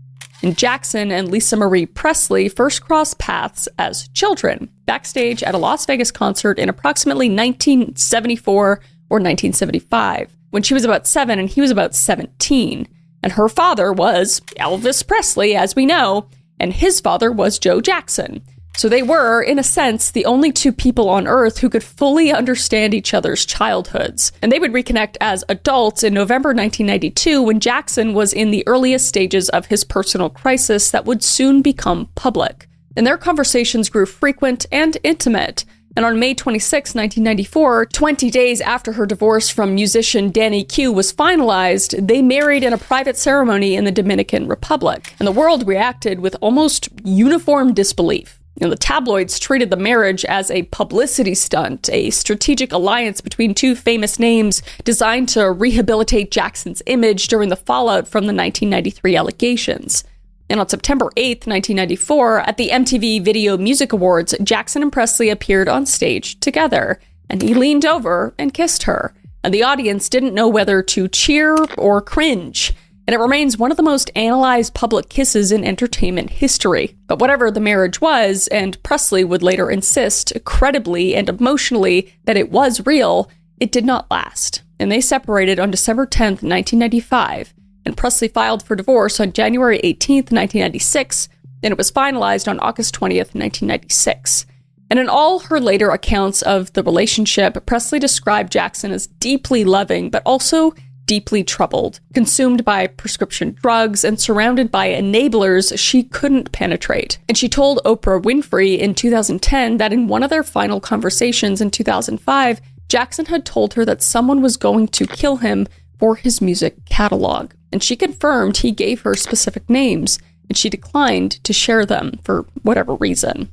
And Jackson and Lisa Marie Presley first crossed paths as children, backstage at a Las Vegas concert in approximately 1974 or 1975. When she was about 7 and he was about 17. And her father was Elvis Presley, as we know, and his father was Joe Jackson. So they were, in a sense, the only 2 people on Earth who could fully understand each other's childhoods. And they would reconnect as adults in November 1992 when Jackson was in the earliest stages of his personal crisis that would soon become public. And their conversations grew frequent and intimate. And on May 26, 1994, 20 days after her divorce from musician Danny Q was finalized, they married in a private ceremony in the Dominican Republic. And the world reacted with almost uniform disbelief. The tabloids treated the marriage as a publicity stunt, a strategic alliance between 2 famous names designed to rehabilitate Jackson's image during the fallout from the 1993 allegations. And on September 8th, 1994, at the MTV Video Music Awards, Jackson and Presley appeared on stage together, and he leaned over and kissed her. And the audience didn't know whether to cheer or cringe. and it remains one of the most analyzed public kisses in entertainment history. But whatever the marriage was, and Presley would later insist, credibly and emotionally, that it was real, it did not last, and they separated on December 10th, 1995, and Presley filed for divorce on January 18th, 1996, and it was finalized on August 20th, 1996. And in all her later accounts of the relationship, Presley described Jackson as deeply loving, but also deeply troubled, consumed by prescription drugs, and surrounded by enablers she couldn't penetrate. And she told Oprah Winfrey in 2010 that in one of their final conversations in 2005, Jackson had told her that someone was going to kill him for his music catalog. And she confirmed he gave her specific names, and she declined to share them for whatever reason.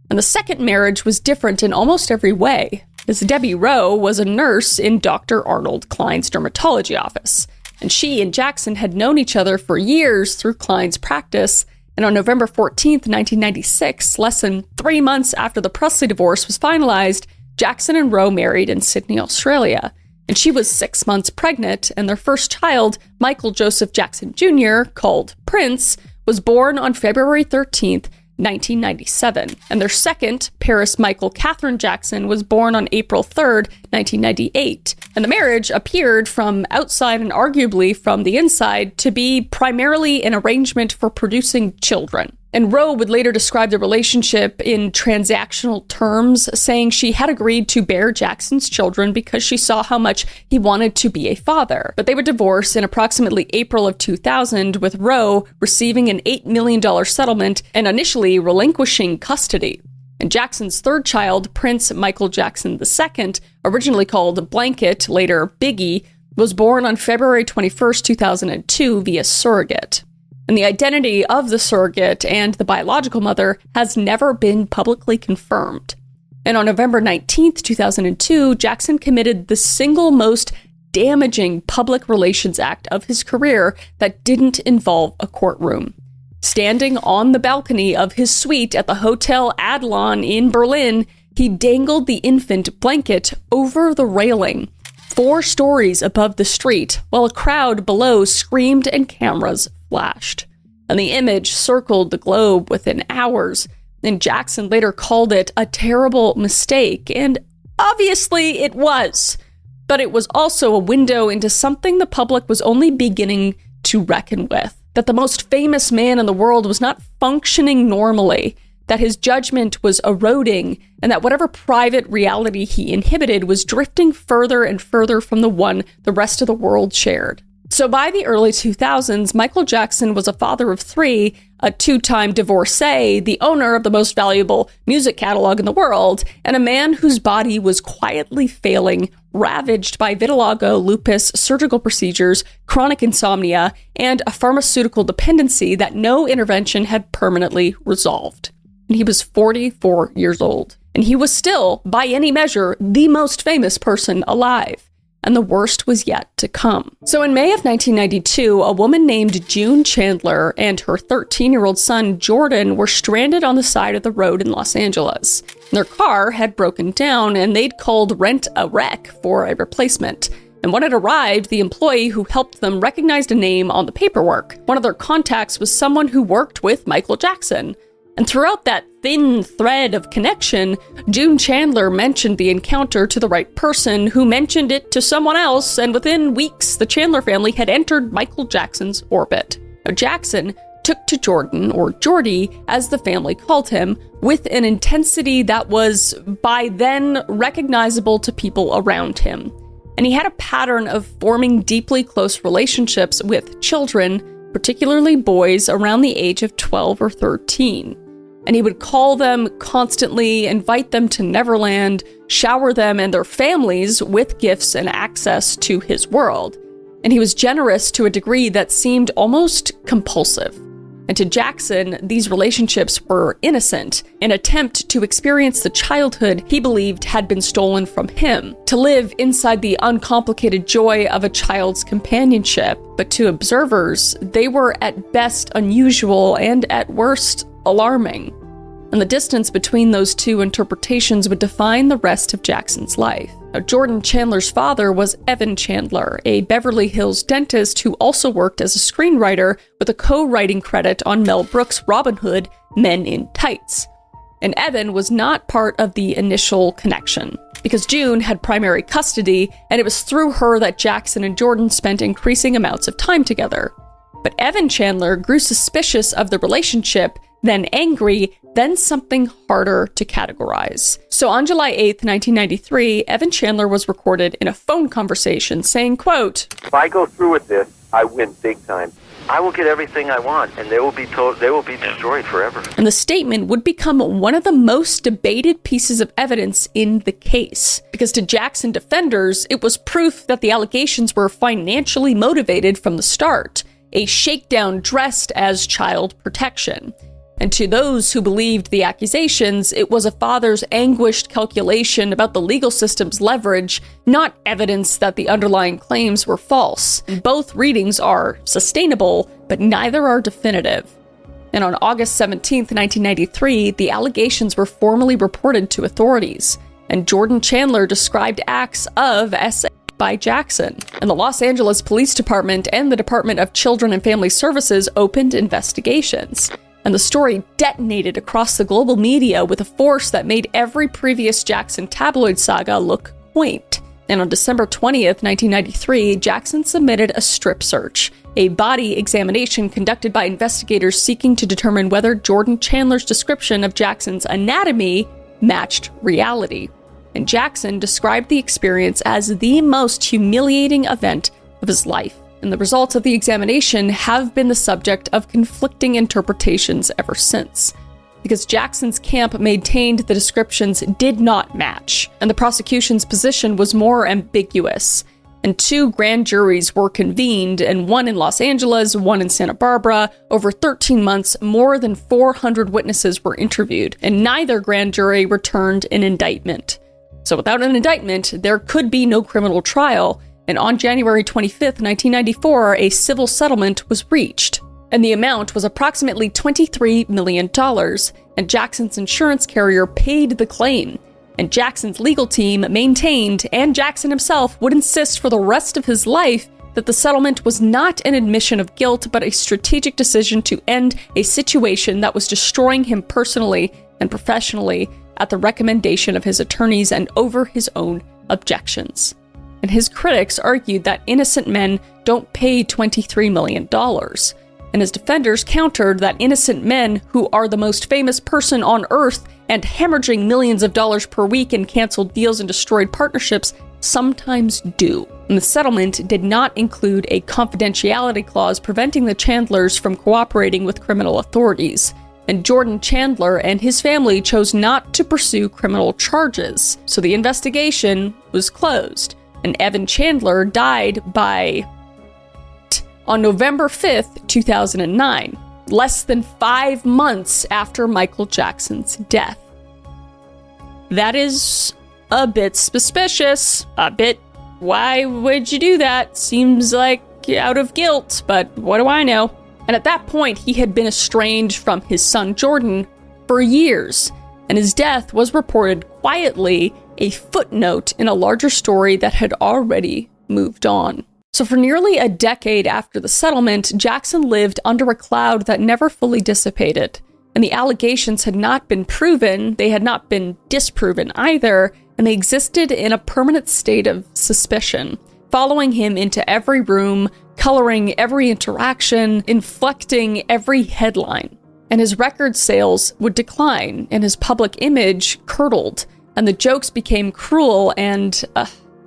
And the second marriage was different in almost every way, as Debbie Rowe was a nurse in Dr. Arnold Klein's dermatology office, and she and Jackson had known each other for years through Klein's practice, and on November 14th, 1996, less than 3 months after the Presley divorce was finalized, Jackson and Rowe married in Sydney, Australia, and she was 6 months pregnant, and their first child, Michael Joseph Jackson Jr., called Prince, was born on February 13th, 1997, and their second, Paris Michael Catherine Jackson, was born on April 3rd, 1998, and the marriage appeared from outside and arguably from the inside to be primarily an arrangement for producing children. And Rowe would later describe the relationship in transactional terms, saying she had agreed to bear Jackson's children because she saw how much he wanted to be a father. But they would divorce in approximately April of 2000, with Rowe receiving an $8 million settlement and initially relinquishing custody. And Jackson's third child, Prince Michael Jackson II, originally called Blanket, later Biggie, was born on February 21st, 2002 via surrogate. And the identity of the surrogate and the biological mother has never been publicly confirmed. And on November 19th, 2002, Jackson committed the single most damaging public relations act of his career that didn't involve a courtroom. Standing on the balcony of his suite at the Hotel Adlon in Berlin, he dangled the infant Blanket over the railing, 4 stories above the street, while a crowd below screamed and cameras flashed. And the image circled the globe within hours, and Jackson later called it a terrible mistake, and obviously it was. But it was also a window into something the public was only beginning to reckon with. That the most famous man in the world was not functioning normally, that his judgment was eroding, and that whatever private reality he inhibited was drifting further and further from the one the rest of the world shared. So by the early 2000s, Michael Jackson was a father of 3, a 2-time divorcee, the owner of the most valuable music catalog in the world, and a man whose body was quietly failing, ravaged by vitiligo, lupus, surgical procedures, chronic insomnia, and a pharmaceutical dependency that no intervention had permanently resolved. And he was 44 years old. And he was still, by any measure, the most famous person alive. And the worst was yet to come. So in May of 1992, a woman named June Chandler and her 13-year-old son Jordan were stranded on the side of the road in Los Angeles. Their car had broken down, and they'd called Rent-A-Wreck for a replacement. And when it arrived, the employee who helped them recognized a name on the paperwork. One of their contacts was someone who worked with Michael Jackson. And throughout that thin thread of connection, June Chandler mentioned the encounter to the right person, who mentioned it to someone else, and within weeks, the Chandler family had entered Michael Jackson's orbit. Now, Jackson took to Jordan, or Jordy, as the family called him, with an intensity that was, by then, recognizable to people around him. And he had a pattern of forming deeply close relationships with children, particularly boys around the age of 12 or 13. And he would call them constantly, invite them to Neverland, shower them and their families with gifts and access to his world. And he was generous to a degree that seemed almost compulsive. And to Jackson, these relationships were innocent, an attempt to experience the childhood he believed had been stolen from him, to live inside the uncomplicated joy of a child's companionship. But to observers, they were at best unusual and at worst alarming. and the distance between those two interpretations would define the rest of Jackson's life. Now, Jordan Chandler's father was Evan Chandler, a Beverly Hills dentist who also worked as a screenwriter with a co-writing credit on Mel Brooks' Robin Hood, Men in Tights. And Evan was not part of the initial connection, because June had primary custody, and it was through her that Jackson and Jordan spent increasing amounts of time together. But Evan Chandler grew suspicious of the relationship, then angry, then something harder to categorize. So on July 8th, 1993, Evan Chandler was recorded in a phone conversation saying, quote, "If I go through with this, I win big time. I will get everything I want, and they will be destroyed forever." And the statement would become one of the most debated pieces of evidence in the case, because to Jackson defenders, it was proof that the allegations were financially motivated from the start, a shakedown dressed as child protection. And to those who believed the accusations, it was a father's anguished calculation about the legal system's leverage, not evidence that the underlying claims were false. Both readings are sustainable, but neither are definitive. And on August 17th, 1993, the allegations were formally reported to authorities, and Jordan Chandler described acts of SA by Jackson. And the Los Angeles Police Department and the Department of Children and Family Services opened investigations. And the story detonated across the global media with a force that made every previous Jackson tabloid saga look quaint. And on December 20th, 1993, Jackson submitted a strip search, a body examination conducted by investigators seeking to determine whether Jordan Chandler's description of Jackson's anatomy matched reality. And Jackson described the experience as the most humiliating event of his life. And the results of the examination have been the subject of conflicting interpretations ever since, because Jackson's camp maintained the descriptions did not match, and the prosecution's position was more ambiguous. And 2 grand juries were convened, and one in Los Angeles, one in Santa Barbara. Over 13 months, more than 400 witnesses were interviewed, and neither grand jury returned an indictment. So without an indictment, there could be no criminal trial. And on January 25th, 1994, a civil settlement was reached. And the amount was approximately $23 million, and Jackson's insurance carrier paid the claim. And Jackson's legal team maintained, and Jackson himself would insist for the rest of his life, that the settlement was not an admission of guilt, but a strategic decision to end a situation that was destroying him personally and professionally at the recommendation of his attorneys and over his own objections. And his critics argued that innocent men don't pay $23 million. And his defenders countered that innocent men, who are the most famous person on earth and hemorrhaging millions of dollars per week in canceled deals and destroyed partnerships, sometimes do. And the settlement did not include a confidentiality clause preventing the Chandlers from cooperating with criminal authorities. And Jordan Chandler and his family chose not to pursue criminal charges, so the investigation was closed. And Evan Chandler died on November 5th, 2009, less than 5 months after Michael Jackson's death. That is a bit suspicious. Why would you do that? Seems like out of guilt, but what do I know? And at that point, he had been estranged from his son Jordan for years, and his death was reported quietly, a footnote in a larger story that had already moved on. So for nearly a decade after the settlement, Jackson lived under a cloud that never fully dissipated. And the allegations had not been proven, they had not been disproven either, and they existed in a permanent state of suspicion, following him into every room, coloring every interaction, inflecting every headline. And his record sales would decline, and his public image curdled, and the jokes became cruel and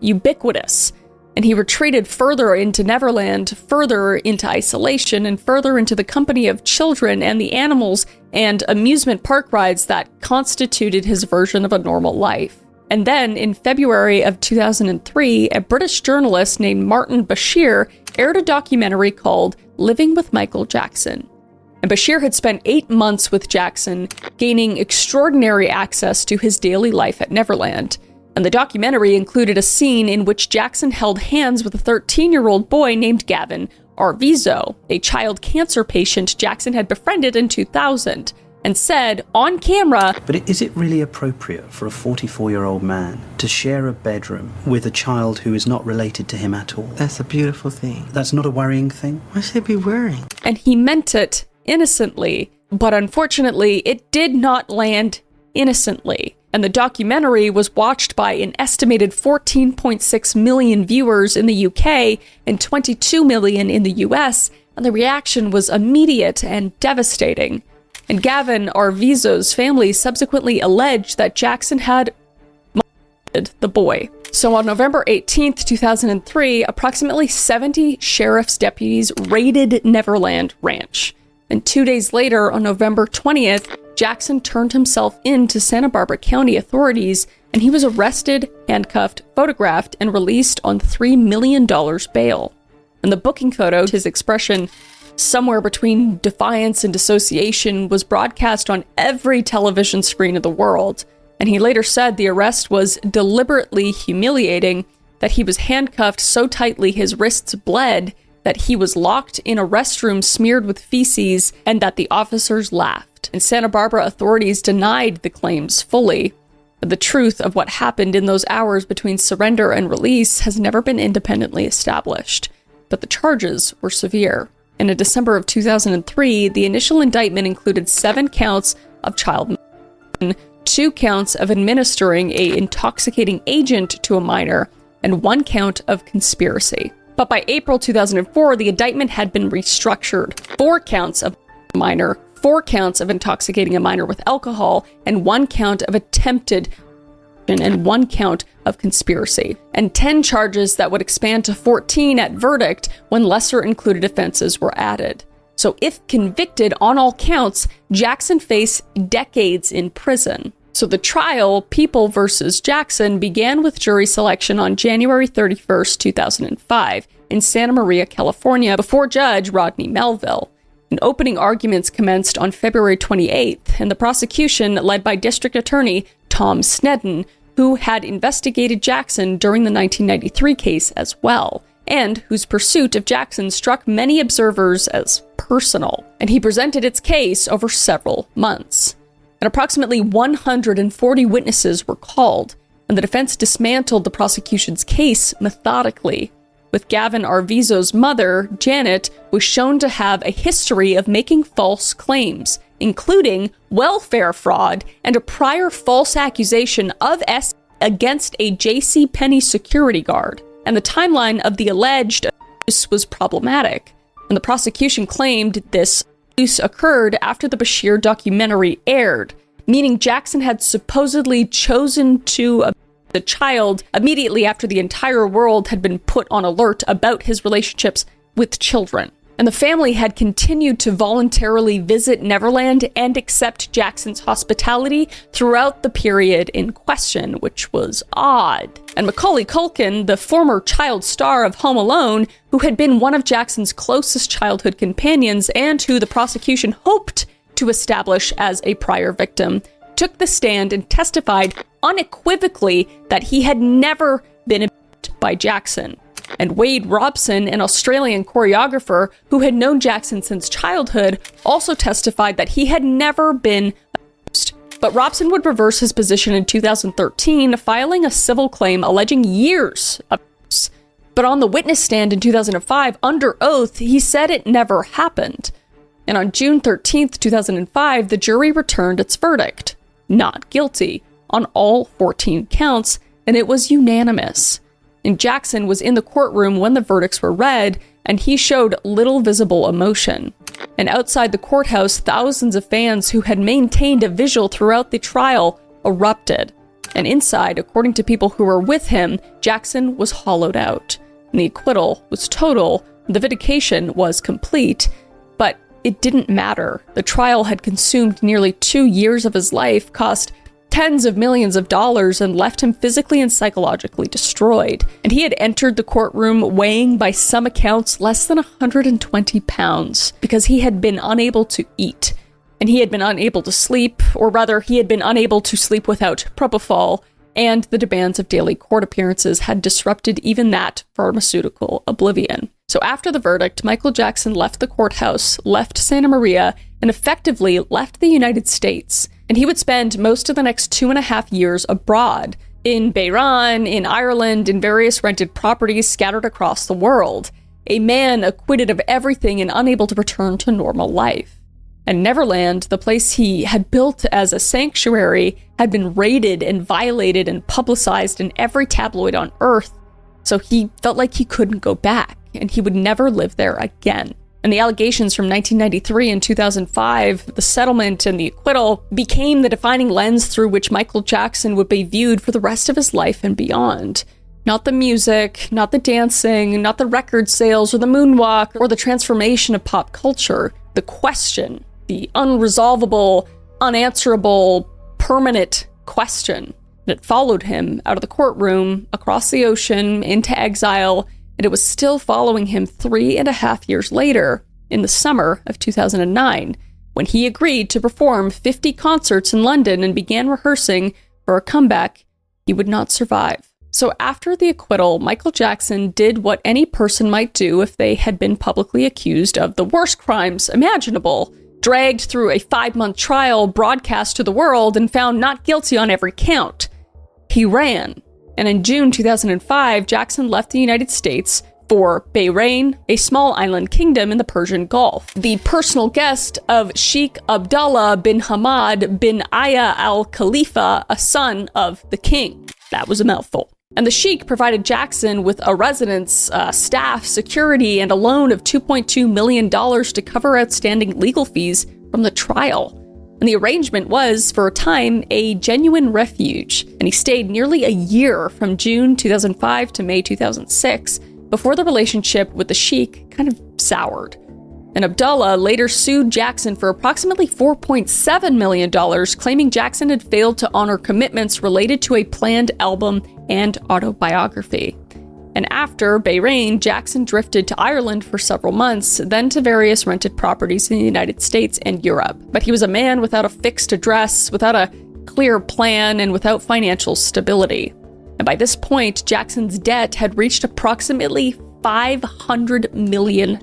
ubiquitous. And he retreated further into Neverland, further into isolation, and further into the company of children and the animals and amusement park rides that constituted his version of a normal life. And then, in February of 2003, a British journalist named Martin Bashir aired a documentary called Living with Michael Jackson. And Bashir had spent 8 months with Jackson, gaining extraordinary access to his daily life at Neverland. And the documentary included a scene in which Jackson held hands with a 13-year-old boy named Gavin Arvizo, a child cancer patient Jackson had befriended in 2000. and said on camera, But is it really appropriate for a 44-year-old man to share a bedroom with a child who is not related to him at all? That's a beautiful thing. That's not a worrying thing? Why should it be worrying? and he meant it innocently, but unfortunately, it did not land innocently. And the documentary was watched by an estimated 14.6 million viewers in the UK and 22 million in the US, and the reaction was immediate and devastating. And Gavin Arvizo's family subsequently alleged that Jackson had molested the boy. So on November 18th, 2003, approximately 70 sheriff's deputies raided Neverland Ranch. And 2 days later, on November 20th, Jackson turned himself in to Santa Barbara County authorities, and he was arrested, handcuffed, photographed, and released on $3 million bail. And the booking photo, his expression, somewhere between defiance and dissociation, was broadcast on every television screen in the world. And he later said the arrest was deliberately humiliating, that he was handcuffed so tightly his wrists bled, that he was locked in a restroom smeared with feces, and that the officers laughed. And Santa Barbara authorities denied the claims fully. But the truth of what happened in those hours between surrender and release has never been independently established. But the charges were severe. And in December of 2003, the initial indictment included 7 counts of child molestation, 2 counts of administering an intoxicating agent to a minor, and 1 count of conspiracy. But by April 2004, the indictment had been restructured. 4 counts of minor, 4 counts of intoxicating a minor with alcohol, and 1 count of attempted and 1 count of conspiracy, and 10 charges that would expand to 14 at verdict when lesser included offenses were added. So if convicted on all counts, Jackson faced decades in prison. So the trial, People versus Jackson, began with jury selection on January 31st, 2005 in Santa Maria, California, before Judge Rodney Melville. And opening arguments commenced on February 28th, and the prosecution, led by District Attorney Tom Sneddon, who had investigated Jackson during the 1993 case as well, and whose pursuit of Jackson struck many observers as personal. And he presented its case over several months. And approximately 140 witnesses were called, and the defense dismantled the prosecution's case methodically. With Gavin Arvizo's mother, Janet, was shown to have a history of making false claims, including welfare fraud and a prior false accusation of S against a JCPenney security guard. And the timeline of the alleged abuse was problematic, and the prosecution claimed this abuse occurred after the Bashir documentary aired, meaning Jackson had supposedly chosen to abuse the child immediately after the entire world had been put on alert about his relationships with children. And the family had continued to voluntarily visit Neverland and accept Jackson's hospitality throughout the period in question, which was odd. And Macaulay Culkin, the former child star of Home Alone, who had been one of Jackson's closest childhood companions and who the prosecution hoped to establish as a prior victim, took the stand and testified unequivocally that he had never been abused by Jackson. And Wade Robson, an Australian choreographer who had known Jackson since childhood, also testified that he had never been abused. But Robson would reverse his position in 2013, filing a civil claim alleging years of abuse. But on the witness stand in 2005, under oath, he said it never happened. And on June 13th, 2005, the jury returned its verdict, not guilty, on all 14 counts, and it was unanimous. And Jackson was in the courtroom when the verdicts were read, and he showed little visible emotion. And outside the courthouse, thousands of fans who had maintained a vigil throughout the trial erupted. And inside, according to people who were with him, Jackson was hollowed out. And the acquittal was total, the vindication was complete, but it didn't matter. The trial had consumed nearly 2 years of his life, cost tens of millions of dollars, and left him physically and psychologically destroyed. And he had entered the courtroom weighing, by some accounts, less than 120 pounds because he had been unable to eat. And he had been unable to sleep, or rather, he had been unable to sleep without propofol, and the demands of daily court appearances had disrupted even that pharmaceutical oblivion. So after the verdict, Michael Jackson left the courthouse, left Santa Maria, and effectively left the United States. And he would spend most of the next 2.5 years abroad, in Bahrain, in Ireland, in various rented properties scattered across the world. A man acquitted of everything and unable to return to normal life. And Neverland, the place he had built as a sanctuary, had been raided and violated and publicized in every tabloid on Earth. So he felt like he couldn't go back, and he would never live there again. And the allegations from 1993 and 2005, the settlement and the acquittal, became the defining lens through which Michael Jackson would be viewed for the rest of his life and beyond. Not the music, not the dancing, not the record sales or the moonwalk or the transformation of pop culture. The question, the unresolvable, unanswerable, permanent question that followed him out of the courtroom, across the ocean, into exile, and it was still following him 3.5 years later, in the summer of 2009, when he agreed to perform 50 concerts in London and began rehearsing for a comeback he would not survive. So after the acquittal, Michael Jackson did what any person might do if they had been publicly accused of the worst crimes imaginable, dragged through a 5-month trial, broadcast to the world, and found not guilty on every count. He ran. And in June 2005, Jackson left the United States for Bahrain, a small island kingdom in the Persian Gulf, the personal guest of Sheikh Abdullah bin Hamad bin Aya al Khalifa, a son of the king. That was a mouthful. And the Sheikh provided Jackson with a residence, staff, security, and a loan of $2.2 million to cover outstanding legal fees from the trial. And the arrangement was, for a time, a genuine refuge, and he stayed nearly a year from June 2005 to May 2006, before the relationship with the Sheikh kind of soured. And Abdullah later sued Jackson for approximately $4.7 million, claiming Jackson had failed to honor commitments related to a planned album and autobiography. And after Bahrain, Jackson drifted to Ireland for several months, then to various rented properties in the United States and Europe. But he was a man without a fixed address, without a clear plan, and without financial stability. And by this point, Jackson's debt had reached approximately $500 million.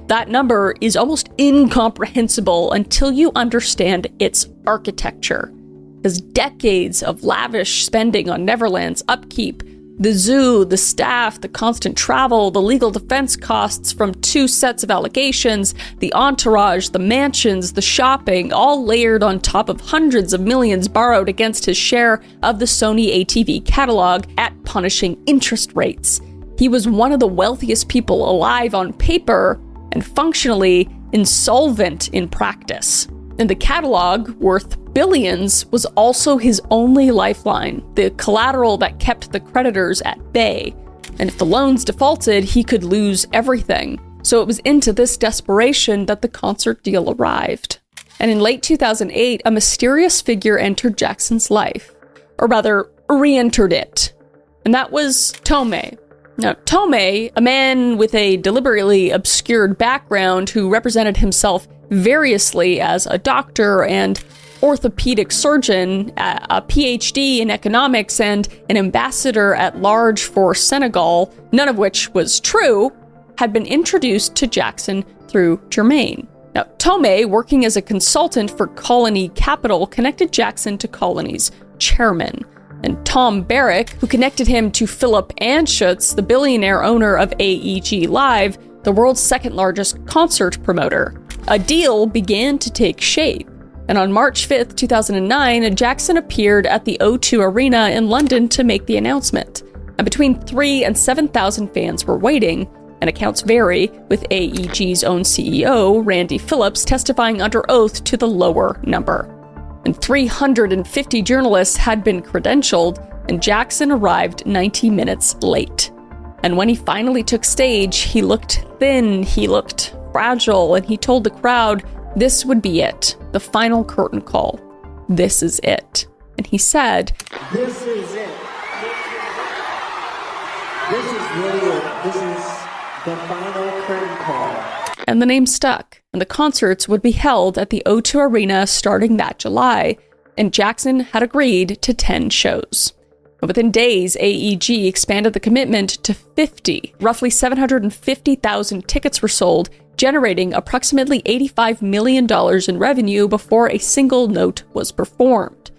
That number is almost incomprehensible until you understand its architecture. Because decades of lavish spending on Neverland's upkeep, the zoo, the staff, the constant travel, the legal defense costs from 2 sets of allegations, the entourage, the mansions, the shopping, all layered on top of hundreds of millions borrowed against his share of the Sony ATV catalog at punishing interest rates. He was one of the wealthiest people alive on paper and functionally insolvent in practice. And the catalog, worth billions, was also his only lifeline, the collateral that kept the creditors at bay. And if the loans defaulted, he could lose everything. So it was into this desperation that the concert deal arrived. And in late 2008, a mysterious figure entered Jackson's life. Or rather, re-entered it. And that was Tomei. Now, Tomei, a man with a deliberately obscured background who represented himself variously as a doctor and orthopedic surgeon, a PhD in economics, and an ambassador at large for Senegal, none of which was true, had been introduced to Jackson through Jermaine. Now, Tomei, working as a consultant for Colony Capital, connected Jackson to Colony's chairman. And Tom Barrick, who connected him to Philip Anschutz, the billionaire owner of AEG Live, the world's second largest concert promoter. A deal began to take shape. And on March 5th, 2009, Jackson appeared at the O2 Arena in London to make the announcement. And between 3,000 and 7,000 fans were waiting, and accounts vary, with AEG's own CEO, Randy Phillips, testifying under oath to the lower number. And 350 journalists had been credentialed, and Jackson arrived 90 minutes late. And when he finally took stage, he looked thin, he looked fragile, and he told the crowd this would be it, the final curtain call. This is it. And he said, "This is it. This is really it. This is the final curtain call." And the name stuck, and the concerts would be held at the O2 Arena starting that July, and Jackson had agreed to 10 shows. Within days, AEG expanded the commitment to 50. Roughly 750,000 tickets were sold, generating approximately $85 million in revenue before a single note was performed.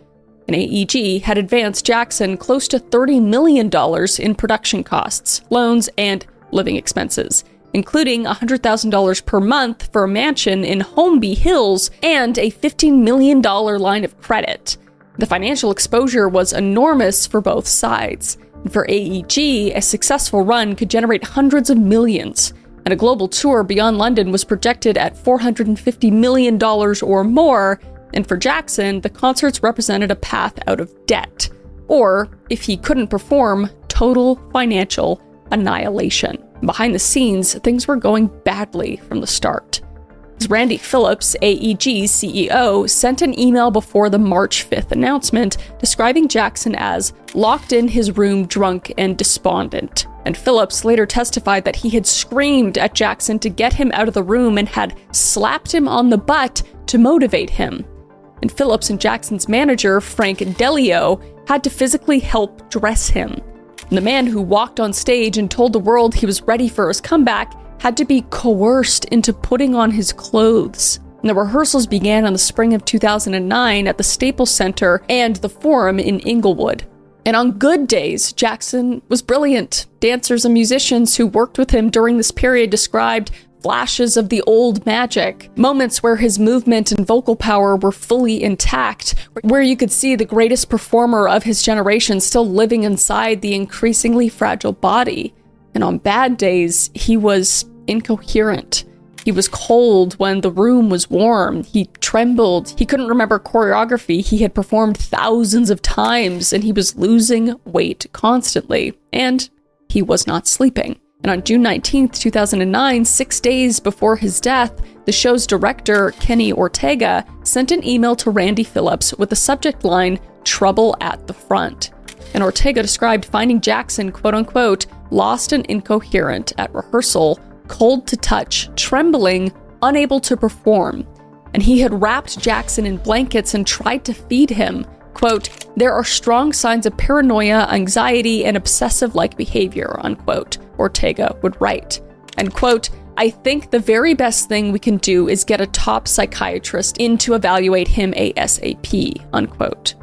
And AEG had advanced Jackson close to $30 million in production costs, loans, and living expenses, including $100,000 per month for a mansion in Holmby Hills and a $15 million line of credit. The financial exposure was enormous for both sides. And for AEG, a successful run could generate hundreds of millions, and a global tour beyond London was projected at $450 million or more, and for Jackson, the concerts represented a path out of debt, or, if he couldn't perform, total financial annihilation. Behind the scenes, things were going badly from the start. Randy Phillips, AEG's CEO, sent an email before the March 5th announcement describing Jackson as locked in his room drunk and despondent. And Phillips later testified that he had screamed at Jackson to get him out of the room and had slapped him on the butt to motivate him. And Phillips and Jackson's manager, Frank Delio, had to physically help dress him. And the man who walked on stage and told the world he was ready for his comeback had to be coerced into putting on his clothes. And the rehearsals began in the spring of 2009 at the Staples Center and the Forum in Inglewood. And on good days, Jackson was brilliant. Dancers and musicians who worked with him during this period described flashes of the old magic, moments where his movement and vocal power were fully intact, where you could see the greatest performer of his generation still living inside the increasingly fragile body. And on bad days, he was incoherent. He was cold when the room was warm. He trembled. He couldn't remember choreography he had performed thousands of times, and he was losing weight constantly. And he was not sleeping. And on June 19th, 2009, 6 days before his death, the show's director, Kenny Ortega, sent an email to Randy Phillips with the subject line, "Trouble at the Front." And Ortega described finding Jackson, quote-unquote, lost and incoherent at rehearsal, cold to touch, trembling, unable to perform. And he had wrapped Jackson in blankets and tried to feed him. Quote, "There are strong signs of paranoia, anxiety, and obsessive-like behavior," unquote, Ortega would write. And quote, "I think the very best thing we can do is get a top psychiatrist in to evaluate him ASAP," unquote.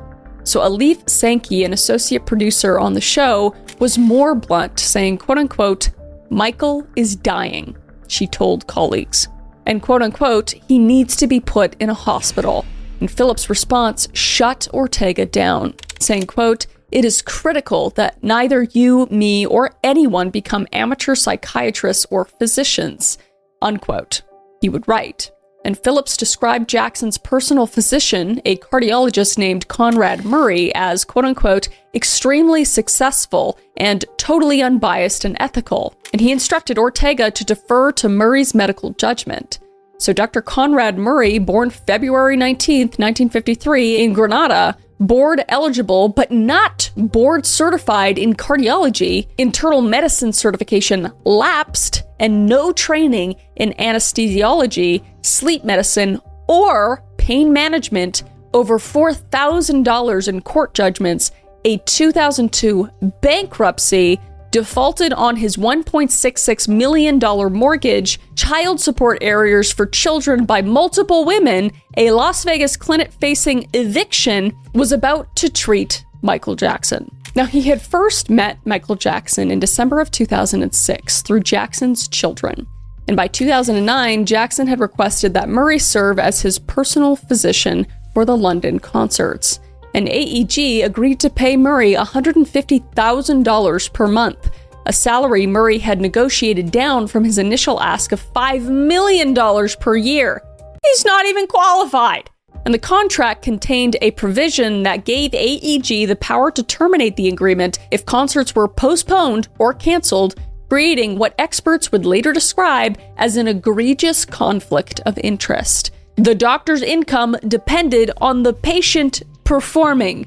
So Alif Sankey, an associate producer on the show, was more blunt, saying, quote-unquote, "Michael is dying," she told colleagues. And quote-unquote, "He needs to be put in a hospital." And Phillips' response shut Ortega down, saying, quote, "It is critical that neither you, me, or anyone become amateur psychiatrists or physicians," unquote, he would write. And Phillips described Jackson's personal physician, a cardiologist named Conrad Murray, as, quote-unquote, "extremely successful and totally unbiased and ethical." And he instructed Ortega to defer to Murray's medical judgment. So Dr. Conrad Murray, born February 19th, 1953 in Granada, board eligible but not board certified in cardiology, internal medicine certification lapsed, and no training in anesthesiology, sleep medicine, or pain management, over $4,000 in court judgments, a 2002 bankruptcy, defaulted on his $1.66 million mortgage, child support arrears for children by multiple women, a Las Vegas clinic facing eviction, was about to treat Michael Jackson. Now, he had first met Michael Jackson in December of 2006 through Jackson's children. And by 2009, Jackson had requested that Murray serve as his personal physician for the London concerts. And AEG agreed to pay Murray $150,000 per month, a salary Murray had negotiated down from his initial ask of $5 million per year. He's not even qualified. And the contract contained a provision that gave AEG the power to terminate the agreement if concerts were postponed or canceled, creating what experts would later describe as an egregious conflict of interest. The doctor's income depended on the patient performing.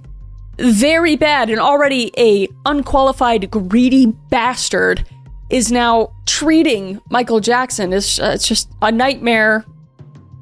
Very bad, and already a unqualified, greedy bastard is now treating Michael Jackson. It's just a nightmare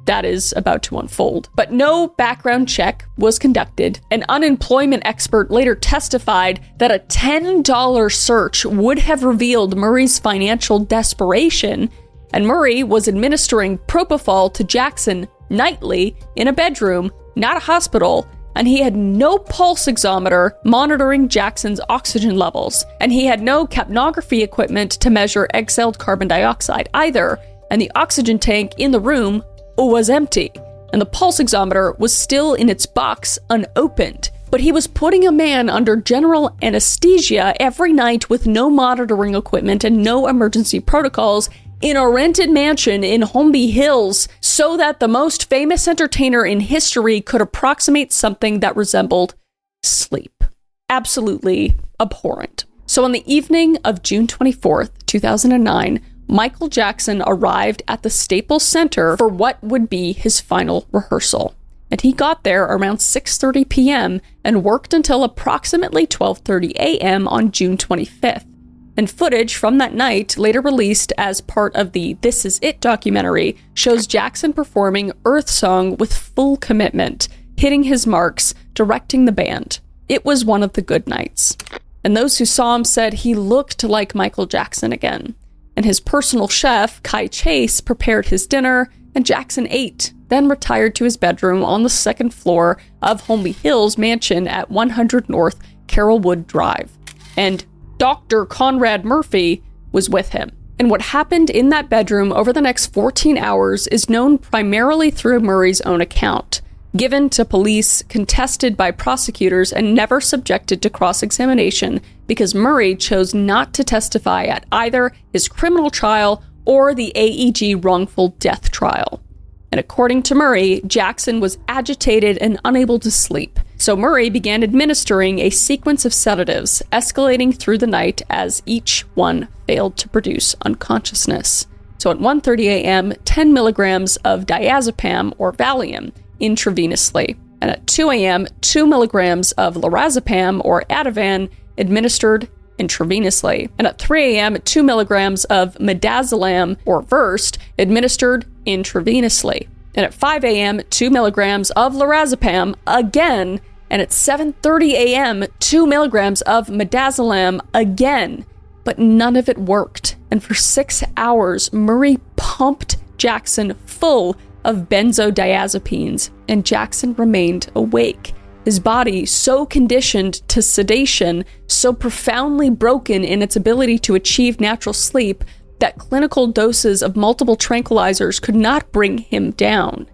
that is about to unfold. But no background check was conducted. An unemployment expert later testified that a $10 search would have revealed Murray's financial desperation, and Murray was administering propofol to Jackson nightly in a bedroom, not a hospital, and he had no pulse oximeter monitoring Jackson's oxygen levels, and he had no capnography equipment to measure exhaled carbon dioxide either, and the oxygen tank in the room was empty, and the pulse oximeter was still in its box unopened. But he was putting a man under general anesthesia every night with no monitoring equipment and no emergency protocols in a rented mansion in Holmby Hills so that the most famous entertainer in history could approximate something that resembled sleep. Absolutely abhorrent. So on the evening of June 24th, 2009, Michael Jackson arrived at the Staples Center for what would be his final rehearsal. And he got there around 6:30 p.m. and worked until approximately 12:30 a.m. on June 25th. And footage from that night, later released as part of the This Is It documentary, shows Jackson performing Earth Song with full commitment, hitting his marks, directing the band. It was one of the good nights. And those who saw him said he looked like Michael Jackson again. And his personal chef, Kai Chase, prepared his dinner, and Jackson ate, then retired to his bedroom on the second floor of Holmby Hills mansion at 100 North Carrollwood Drive. And Dr. Conrad Murphy was with him. And what happened in that bedroom over the next 14 hours is known primarily through Murray's own account, given to police, contested by prosecutors, and never subjected to cross-examination because Murray chose not to testify at either his criminal trial or the AEG wrongful death trial. And according to Murray, Jackson was agitated and unable to sleep. So Murray began administering a sequence of sedatives, escalating through the night as each one failed to produce unconsciousness. So at 1:30 a.m., 10 milligrams of diazepam or Valium intravenously. And at 2 a.m., 2 milligrams of lorazepam or Ativan administered intravenously. And at 3 a.m., 2 milligrams of midazolam or Versed administered intravenously. And at 5 a.m., 2 milligrams of lorazepam again. And at 7:30 a.m., 2 milligrams of midazolam again. But none of it worked. And for 6 hours, Murray pumped Jackson full of benzodiazepines, and Jackson remained awake. His body so conditioned to sedation, so profoundly broken in its ability to achieve natural sleep, that clinical doses of multiple tranquilizers could not bring him down.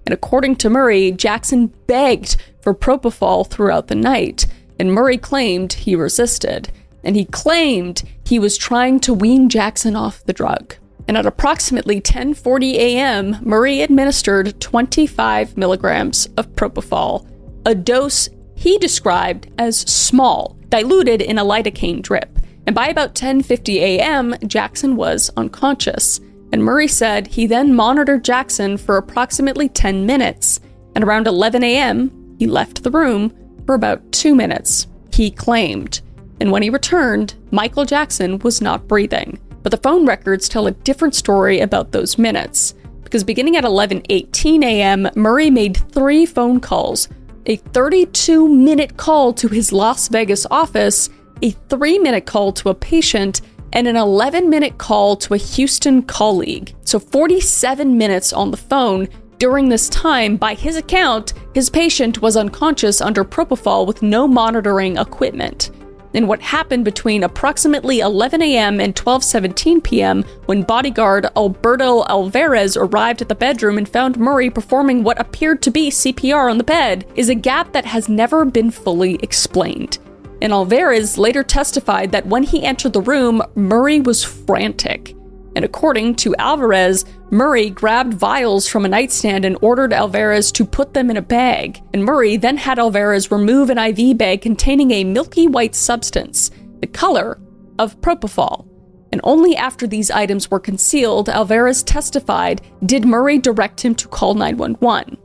And according to Murray, Jackson begged for propofol throughout the night, and Murray claimed he resisted. And he claimed he was trying to wean Jackson off the drug. And at approximately 10:40 a.m., Murray administered 25 milligrams of propofol, a dose he described as small, diluted in a lidocaine drip. And by about 10:50 a.m., Jackson was unconscious. And Murray said he then monitored Jackson for approximately 10 minutes. And around 11 a.m., he left the room for about 2 minutes, he claimed. And when he returned, Michael Jackson was not breathing. But the phone records tell a different story about those minutes. Because beginning at 11:18 a.m., Murray made 3 phone calls. A 32-minute call to his Las Vegas office, a 3-minute call to a patient, and an 11-minute call to a Houston colleague. So 47 minutes on the phone. During this time, by his account, his patient was unconscious under propofol with no monitoring equipment. And what happened between approximately 11 a.m. and 12:17 p.m. when bodyguard Alberto Alvarez arrived at the bedroom and found Murray performing what appeared to be CPR on the bed is a gap that has never been fully explained. And Alvarez later testified that when he entered the room, Murray was frantic. And according to Alvarez, Murray grabbed vials from a nightstand and ordered Alvarez to put them in a bag. And Murray then had Alvarez remove an IV bag containing a milky white substance, the color of propofol. And only after these items were concealed, Alvarez testified, did Murray direct him to call 911.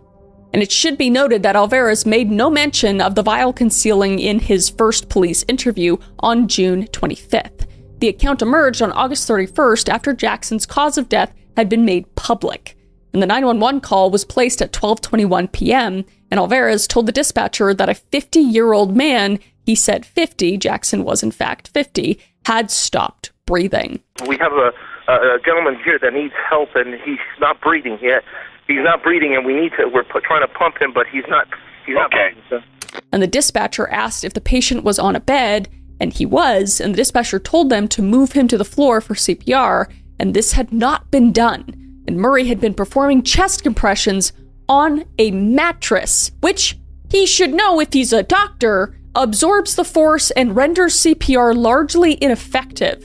And it should be noted that Alvarez made no mention of the vial concealing in his first police interview on June 25th. The account emerged on August 31st after Jackson's cause of death had been made public. And the 911 call was placed at 12:21 p.m., and Alvarez told the dispatcher that a 50-year-old man, he said 50, Jackson was in fact 50, had stopped breathing. We have a gentleman here that needs help, and he's not breathing yet. He's not breathing, and we're trying to pump him, but he's not breathing. So. And the dispatcher asked if the patient was on a bed, and he was, and the dispatcher told them to move him to the floor for CPR, and this had not been done. And Murray had been performing chest compressions on a mattress, which he should know if he's a doctor, absorbs the force and renders CPR largely ineffective.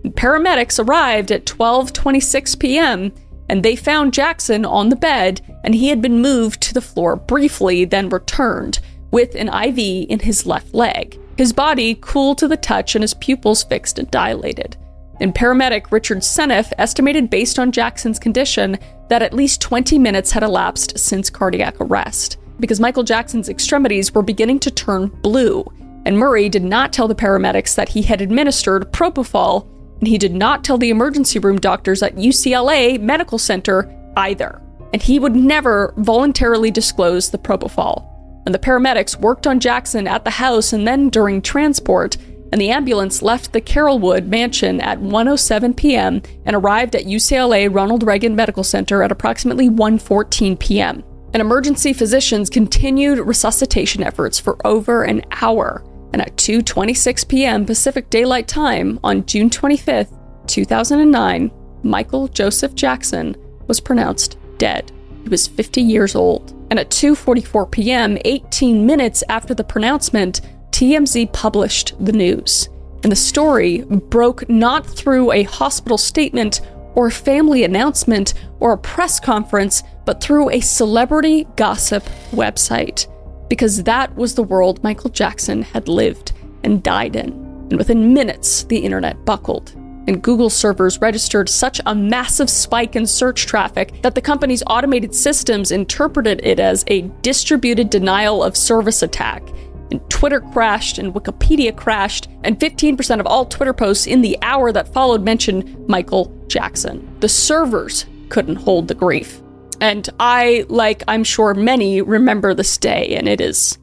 And paramedics arrived at 12:26 p.m., and they found Jackson on the bed, and he had been moved to the floor briefly, then returned with an IV in his left leg, his body cool to the touch and his pupils fixed and dilated. And paramedic Richard Seneff estimated, based on Jackson's condition, that at least 20 minutes had elapsed since cardiac arrest, because Michael Jackson's extremities were beginning to turn blue. And Murray did not tell the paramedics that he had administered propofol, and he did not tell the emergency room doctors at UCLA Medical Center either. And he would never voluntarily disclose the propofol. And the paramedics worked on Jackson at the house and then during transport, and the ambulance left the Carrollwood mansion at 1:07 p.m. and arrived at UCLA Ronald Reagan Medical Center at approximately 1:14 p.m. And emergency physicians continued resuscitation efforts for over an hour. And at 2:26 p.m. Pacific Daylight Time on June 25th, 2009, Michael Joseph Jackson was pronounced dead. He was 50 years old. And at 2:44 p.m., 18 minutes after the pronouncement, TMZ published the news. And the story broke not through a hospital statement or a family announcement or a press conference, but through a celebrity gossip website. Because that was the world Michael Jackson had lived and died in. And within minutes, the internet buckled. And Google servers registered such a massive spike in search traffic that the company's automated systems interpreted it as a distributed denial of service attack. And Twitter crashed, and Wikipedia crashed, and 15% of all Twitter posts in the hour that followed mentioned Michael Jackson. The servers couldn't hold the grief. And I, like I'm sure many, remember this day, and it is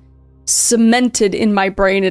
cemented in my brain.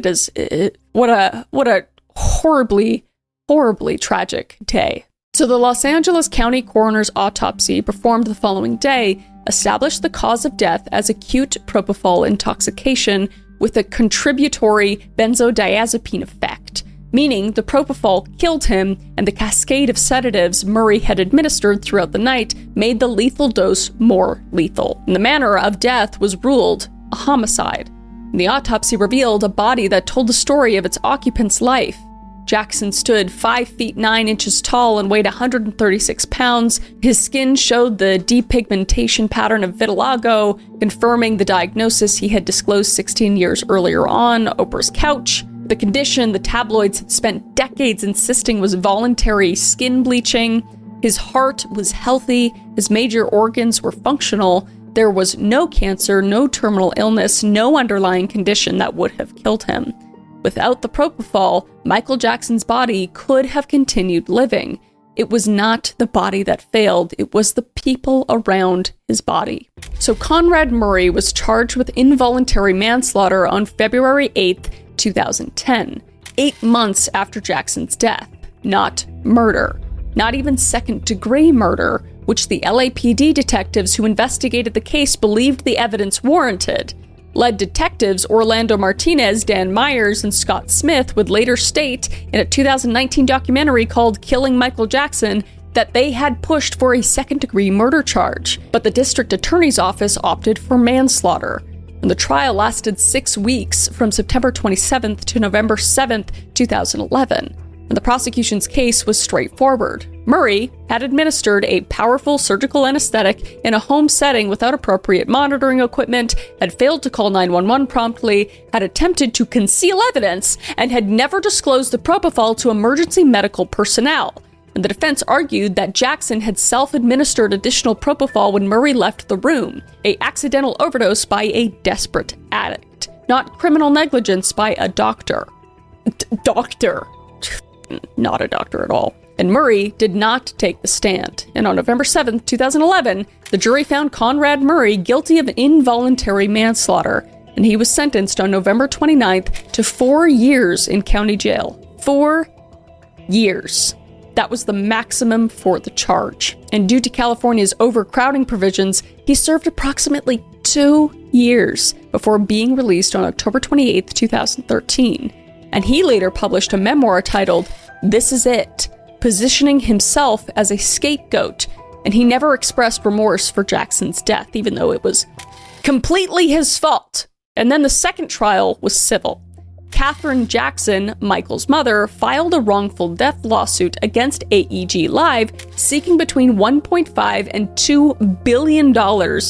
What a horribly tragic day. So the Los Angeles County Coroner's autopsy, performed the following day, established the cause of death as acute propofol intoxication with a contributory benzodiazepine effect, meaning the propofol killed him, and the cascade of sedatives Murray had administered throughout the night made the lethal dose more lethal. And the manner of death was ruled a homicide. And the autopsy revealed a body that told the story of its occupant's life. Jackson stood 5 feet 9 inches tall and weighed 136 pounds. His skin showed the depigmentation pattern of vitiligo, confirming the diagnosis he had disclosed 16 years earlier on Oprah's couch. The condition the tabloids had spent decades insisting was voluntary skin bleaching. His heart was healthy, his major organs were functional. There was no cancer, no terminal illness, no underlying condition that would have killed him. Without the propofol, Michael Jackson's body could have continued living. It was not the body that failed, it was the people around his body. So Conrad Murray was charged with involuntary manslaughter on February 8th, 2010, 8 months after Jackson's death. Not murder. Not even second-degree murder, which the LAPD detectives who investigated the case believed the evidence warranted. Lead detectives Orlando Martinez, Dan Myers, and Scott Smith would later state in a 2019 documentary called Killing Michael Jackson that they had pushed for a second-degree murder charge, but the district attorney's office opted for manslaughter. And the trial lasted 6 weeks, from September 27th to November 7th, 2011. And the prosecution's case was straightforward. Murray had administered a powerful surgical anesthetic in a home setting without appropriate monitoring equipment, had failed to call 911 promptly, had attempted to conceal evidence, and had never disclosed the propofol to emergency medical personnel. And the defense argued that Jackson had self-administered additional propofol when Murray left the room, an accidental overdose by a desperate addict, not criminal negligence by a doctor. Doctor. Not a doctor at all. And Murray did not take the stand. And on November 7th, 2011, the jury found Conrad Murray guilty of involuntary manslaughter, and he was sentenced on November 29th to 4 years in county jail. 4 years. That was the maximum for the charge. And due to California's overcrowding provisions, he served approximately 2 years before being released on October 28th, 2013. And he later published a memoir titled, "This Is It," positioning himself as a scapegoat. And he never expressed remorse for Jackson's death, even though it was completely his fault. And then the second trial was civil. Katherine Jackson, Michael's mother, filed a wrongful death lawsuit against AEG Live, seeking between $1.5 and $2 billion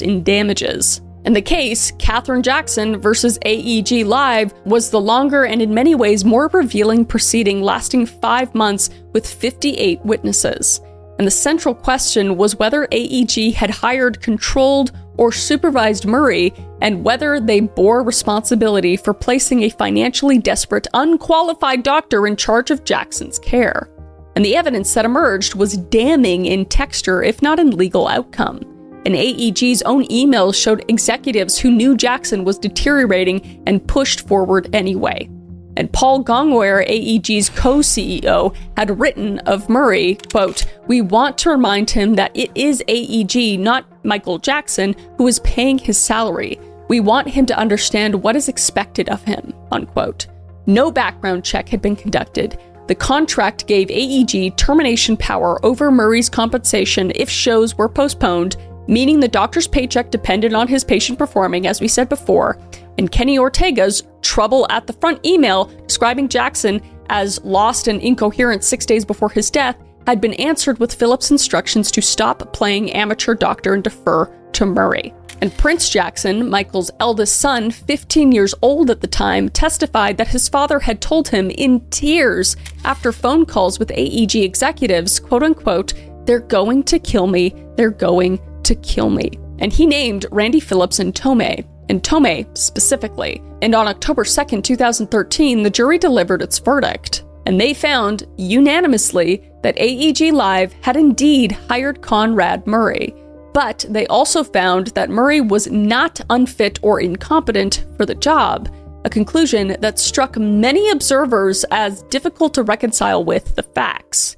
in damages. In the case, Katherine Jackson versus AEG Live was the longer and in many ways more revealing proceeding, lasting 5 months with 58 witnesses. And the central question was whether AEG had hired, controlled, or supervised Murray, and whether they bore responsibility for placing a financially desperate, unqualified doctor in charge of Jackson's care. And the evidence that emerged was damning in texture, if not in legal outcome. And AEG's own emails showed executives who knew Jackson was deteriorating and pushed forward anyway. And Paul Gongware, AEG's co-CEO, had written of Murray, quote, "We want to remind him that it is AEG, not Michael Jackson, who is paying his salary. We want him to understand what is expected of him," unquote. No background check had been conducted. The contract gave AEG termination power over Murray's compensation if shows were postponed, meaning the doctor's paycheck depended on his patient performing, as we said before. And Kenny Ortega's trouble at the front email describing Jackson as lost and incoherent 6 days before his death had been answered with Phillips' instructions to stop playing amateur doctor and defer to Murray. And Prince Jackson, Michael's eldest son, 15 years old at the time, testified that his father had told him in tears after phone calls with AEG executives, quote unquote, "They're going to kill me, they're going to kill me." And he named Randy Phillips and Tomei specifically. And on October 2nd, 2013, the jury delivered its verdict. And they found unanimously that AEG Live had indeed hired Conrad Murray. But they also found that Murray was not unfit or incompetent for the job, a conclusion that struck many observers as difficult to reconcile with the facts.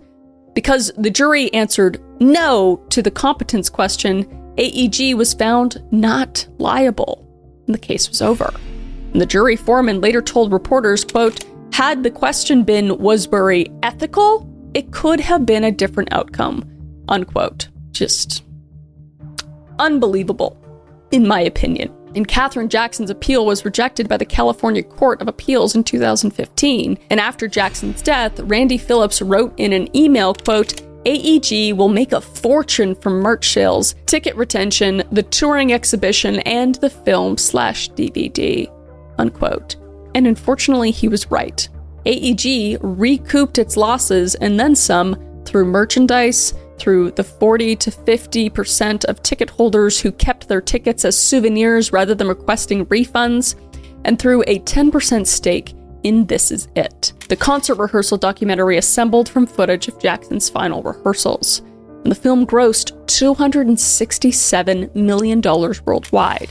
Because the jury answered no to the competence question, AEG was found not liable, and the case was over. And the jury foreman later told reporters, quote, "Had the question been, was Murray ethical? It could have been a different outcome," unquote. Just unbelievable, in my opinion. And Katherine Jackson's appeal was rejected by the California Court of Appeals in 2015. And after Jackson's death, Randy Phillips wrote in an email, quote, "AEG will make a fortune from merch sales, ticket retention, the touring exhibition, and the film/DVD," unquote. And unfortunately, he was right. AEG recouped its losses and then some through merchandise, through the 40 to 50% of ticket holders who kept their tickets as souvenirs rather than requesting refunds, and through a 10% stake in This Is It, the concert rehearsal documentary assembled from footage of Jackson's final rehearsals. And the film grossed $267 million worldwide.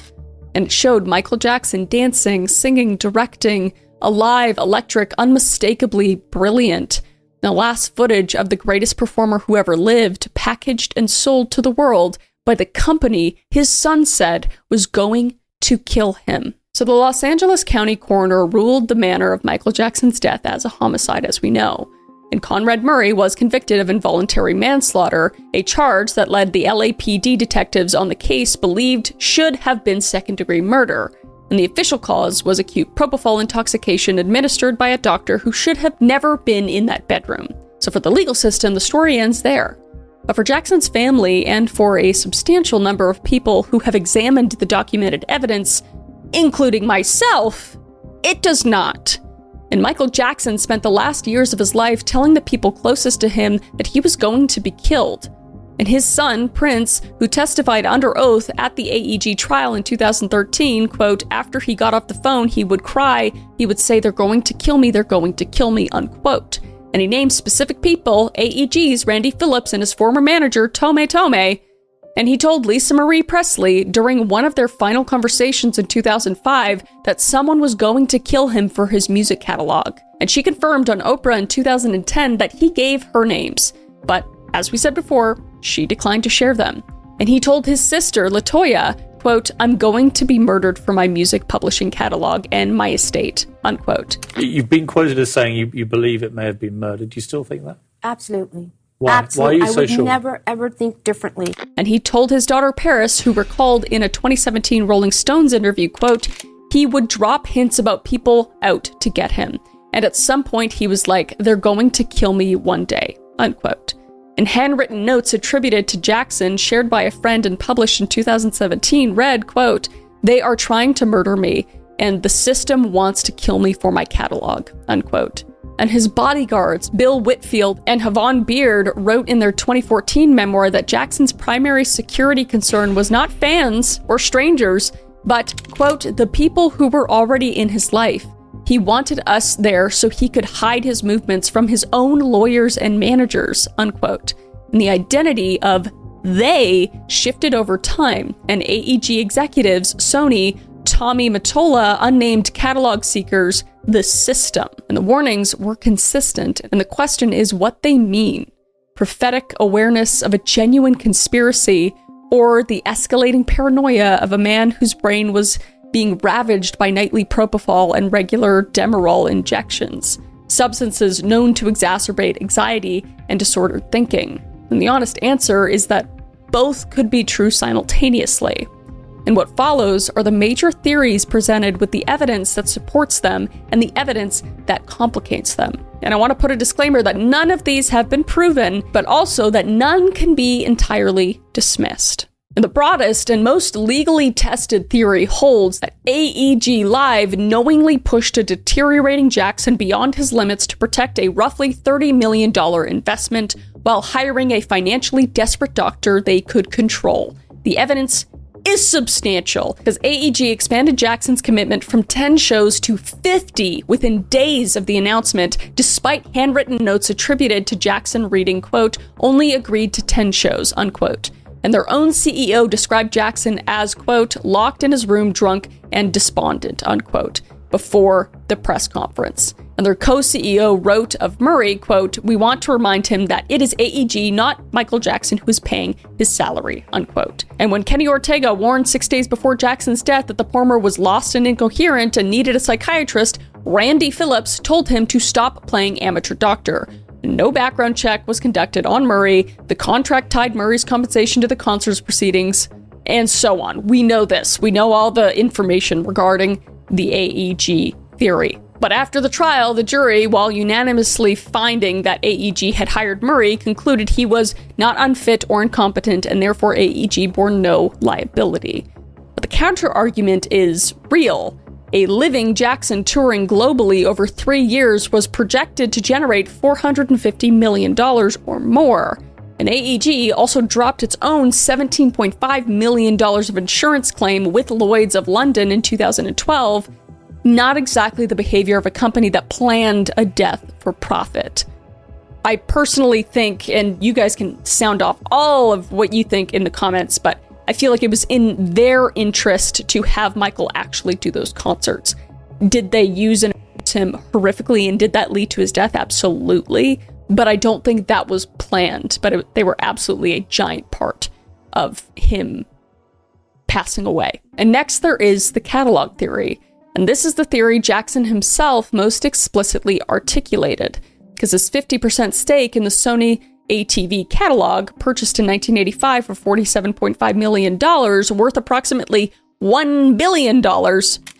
And it showed Michael Jackson dancing, singing, directing, alive, electric, unmistakably brilliant. The last footage of the greatest performer who ever lived, packaged and sold to the world by the company his son said was going to kill him. So the Los Angeles County coroner ruled the manner of Michael Jackson's death as a homicide, as we know. And Conrad Murray was convicted of involuntary manslaughter, a charge that led the LAPD detectives on the case believed should have been second-degree murder. And the official cause was acute propofol intoxication administered by a doctor who should have never been in that bedroom. So for the legal system, the story ends there. But for Jackson's family and for a substantial number of people who have examined the documented evidence, including myself, it does not. And Michael Jackson spent the last years of his life telling the people closest to him that he was going to be killed. And his son, Prince, who testified under oath at the AEG trial in 2013, quote, "After he got off the phone, he would cry. He would say, 'They're going to kill me, they're going to kill me,' unquote." And he named specific people, AEG's Randy Phillips and his former manager, Tome. And he told Lisa Marie Presley during one of their final conversations in 2005 that someone was going to kill him for his music catalog. And she confirmed on Oprah in 2010 that he gave her names. But as we said before, she declined to share them. And he told his sister, LaToya, quote, "I'm going to be murdered for my music publishing catalog and my estate," unquote. You've been quoted as saying you believe it may have been murdered. Do you still think that? Absolutely. Why? Absolutely. Why are you so sure? I would never, ever think differently. And he told his daughter Paris, who recalled in a 2017 Rolling Stones interview, quote, "He would drop hints about people out to get him. And at some point he was like, they're going to kill me one day," unquote. And handwritten notes attributed to Jackson, shared by a friend and published in 2017, read, quote, "They are trying to murder me, and the system wants to kill me for my catalog," unquote. And his bodyguards, Bill Whitfield and Havon Beard, wrote in their 2014 memoir that Jackson's primary security concern was not fans or strangers, but, quote, "the people who were already in his life. He wanted us there so he could hide his movements from his own lawyers and managers," unquote. And the identity of they shifted over time, and AEG executives, Sony, Tommy Mottola, unnamed catalog seekers, the system. And the warnings were consistent, and the question is what they mean. Prophetic awareness of a genuine conspiracy, or the escalating paranoia of a man whose brain was being ravaged by nightly propofol and regular Demerol injections, substances known to exacerbate anxiety and disordered thinking. And the honest answer is that both could be true simultaneously. And what follows are the major theories presented with the evidence that supports them and the evidence that complicates them. And I want to put a disclaimer that none of these have been proven, but also that none can be entirely dismissed. And the broadest and most legally tested theory holds that AEG Live knowingly pushed a deteriorating Jackson beyond his limits to protect a roughly $30 million investment while hiring a financially desperate doctor they could control. The evidence is substantial, because AEG expanded Jackson's commitment from 10 shows to 50 within days of the announcement, despite handwritten notes attributed to Jackson reading, quote, "only agreed to 10 shows," unquote. And their own CEO described Jackson as, quote, "locked in his room, drunk and despondent," unquote, before the press conference. And their co-CEO wrote of Murray, quote, "We want to remind him that it is AEG, not Michael Jackson, who is paying his salary," unquote. And when Kenny Ortega warned 6 days before Jackson's death that the performer was lost and incoherent and needed a psychiatrist, Randy Phillips told him to stop playing amateur doctor. No background check was conducted on Murray. The contract tied Murray's compensation to the concert's proceedings, and so on. We know this. We know all the information regarding the AEG theory. But after the trial, the jury, while unanimously finding that AEG had hired Murray, concluded he was not unfit or incompetent, and therefore AEG bore no liability. But the counter-argument is real. A living Jackson touring globally over 3 years was projected to generate $450 million or more. And AEG also dropped its own $17.5 million of insurance claim with Lloyd's of London in 2012. Not exactly the behavior of a company that planned a death for profit. I personally think, and you guys can sound off all of what you think in the comments, but I feel like it was in their interest to have Michael actually do those concerts. Did they use him horrifically, and did that lead to his death? Absolutely. But I don't think that was planned, but they were absolutely a giant part of him passing away. And next there is the catalog theory. And this is the theory Jackson himself most explicitly articulated, because his 50% stake in the Sony ATV catalog, purchased in 1985 for $47.5 million, worth approximately $1 billion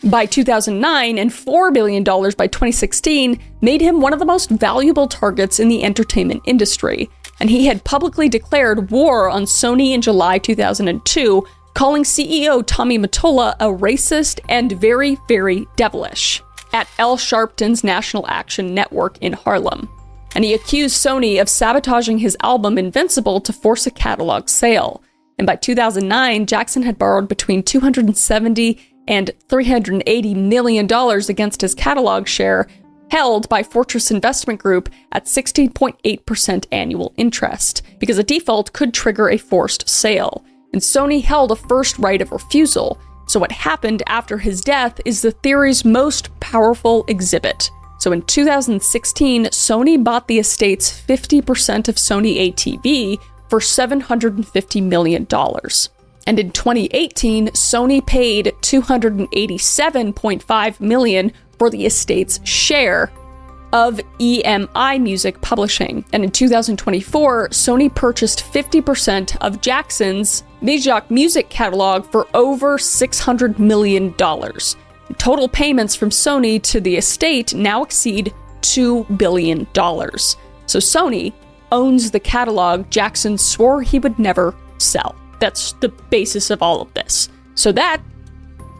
by 2009 and $4 billion by 2016, made him one of the most valuable targets in the entertainment industry. And he had publicly declared war on Sony in July 2002, calling CEO Tommy Mottola a racist and very, very devilish at Al Sharpton's National Action Network in Harlem. And he accused Sony of sabotaging his album Invincible to force a catalog sale. And by 2009, Jackson had borrowed between $270 and $380 million against his catalog share, held by Fortress Investment Group at 16.8% annual interest, because a default could trigger a forced sale. And Sony held a first right of refusal. So what happened after his death is the theory's most powerful exhibit. So in 2016, Sony bought the estate's 50% of Sony ATV for $750 million. And in 2018, Sony paid $287.5 million for the estate's share of EMI Music Publishing. And in 2024, Sony purchased 50% of Jackson's music catalog for over $600 million. Total payments from Sony to the estate now exceed $2 billion. So Sony owns the catalog Jackson swore he would never sell. That's the basis of all of this. So that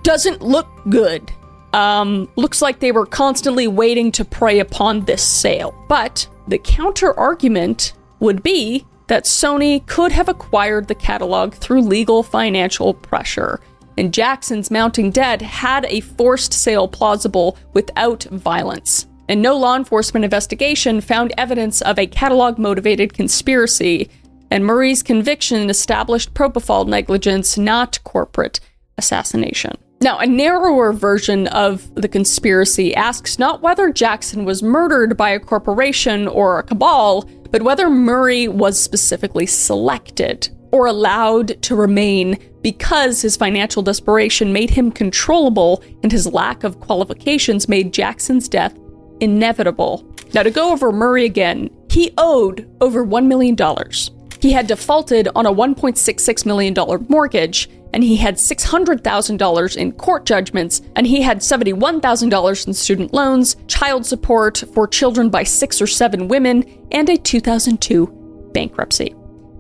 doesn't look good. Looks like they were constantly waiting to prey upon this sale. But the counter argument would be that Sony could have acquired the catalog through legal financial pressure, and Jackson's mounting debt had a forced sale plausible without violence. And no law enforcement investigation found evidence of a catalog-motivated conspiracy, and Murray's conviction established propofol negligence, not corporate assassination. Now, a narrower version of the conspiracy asks not whether Jackson was murdered by a corporation or a cabal, but whether Murray was specifically selected or allowed to remain because his financial desperation made him controllable and his lack of qualifications made Jackson's death inevitable. Now, to go over Murray again, he owed over $1 million. He had defaulted on a $1.66 million mortgage, and he had $600,000 in court judgments, and he had $71,000 in student loans, child support for children by 6 or 7 women, and a 2002 bankruptcy.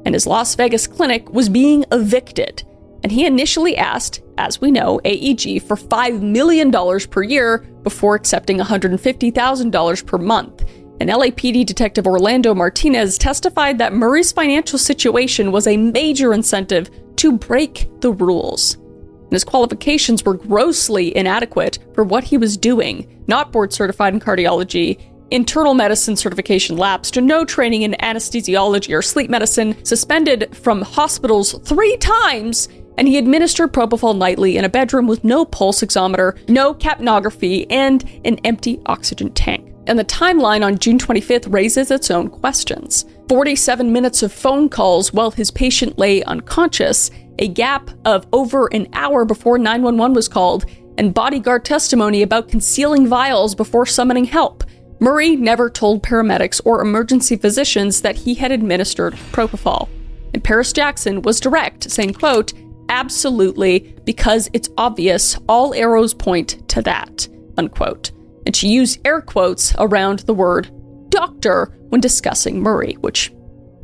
And his Las Vegas clinic was being evicted, and he initially asked, as we know, AEG for $5 million per year before accepting $150,000 per month. And LAPD Detective Orlando Martinez testified that Murray's financial situation was a major incentive to break the rules. And his qualifications were grossly inadequate for what he was doing, not board certified in cardiology, internal medicine certification lapsed, no training in anesthesiology or sleep medicine, suspended from hospitals 3 times, and he administered propofol nightly in a bedroom with no pulse oximeter, no capnography, and an empty oxygen tank. And the timeline on June 25th raises its own questions. 47 minutes of phone calls while his patient lay unconscious, a gap of over an hour before 911 was called, and bodyguard testimony about concealing vials before summoning help. Murray never told paramedics or emergency physicians that he had administered propofol. And Paris Jackson was direct, saying, quote, "Absolutely, because it's obvious, all arrows point to that," unquote. And she used air quotes around the word doctor when discussing Murray, which,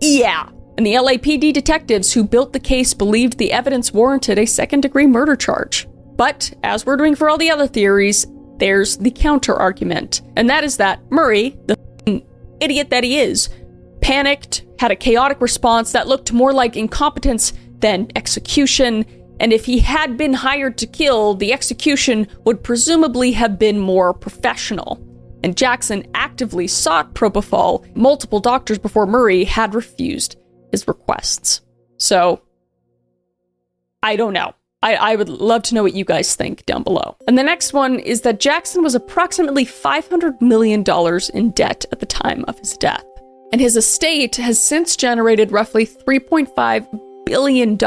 yeah. And the LAPD detectives who built the case believed the evidence warranted a second-degree murder charge. But, as we're doing for all the other theories, there's the counter-argument. And that is that Murray, the idiot that he is, panicked, had a chaotic response that looked more like incompetence than execution, and if he had been hired to kill, the execution would presumably have been more professional. And Jackson actively sought propofol. Multiple doctors before Murray had refused his requests. So, I don't know. I would love to know what you guys think down below. And the next one is that Jackson was approximately $500 million in debt at the time of his death. And his estate has since generated roughly $3.5 billion.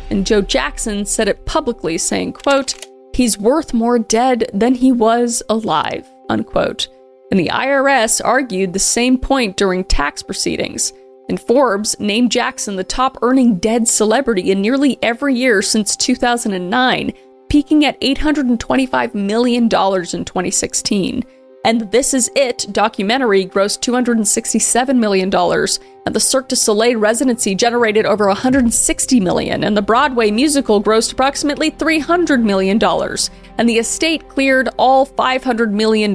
And Joe Jackson said it publicly, saying, quote, "He's worth more dead than he was alive," unquote. And the IRS argued the same point during tax proceedings. And Forbes named Jackson the top earning dead celebrity in nearly every year since 2009, peaking at $825 million in 2016. And This Is It documentary grossed $267 million, and the Cirque du Soleil residency generated over $160 million, and the Broadway musical grossed approximately $300 million, and the estate cleared all $500 million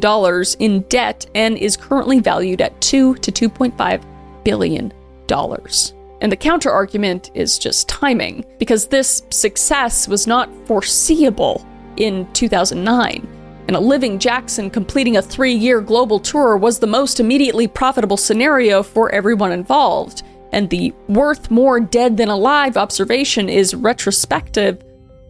in debt and is currently valued at $2 to $2.5 billion. And the counter-argument is just timing, because this success was not foreseeable in 2009. And a living Jackson completing a 3-year global tour was the most immediately profitable scenario for everyone involved. And the worth more dead than alive observation is retrospective,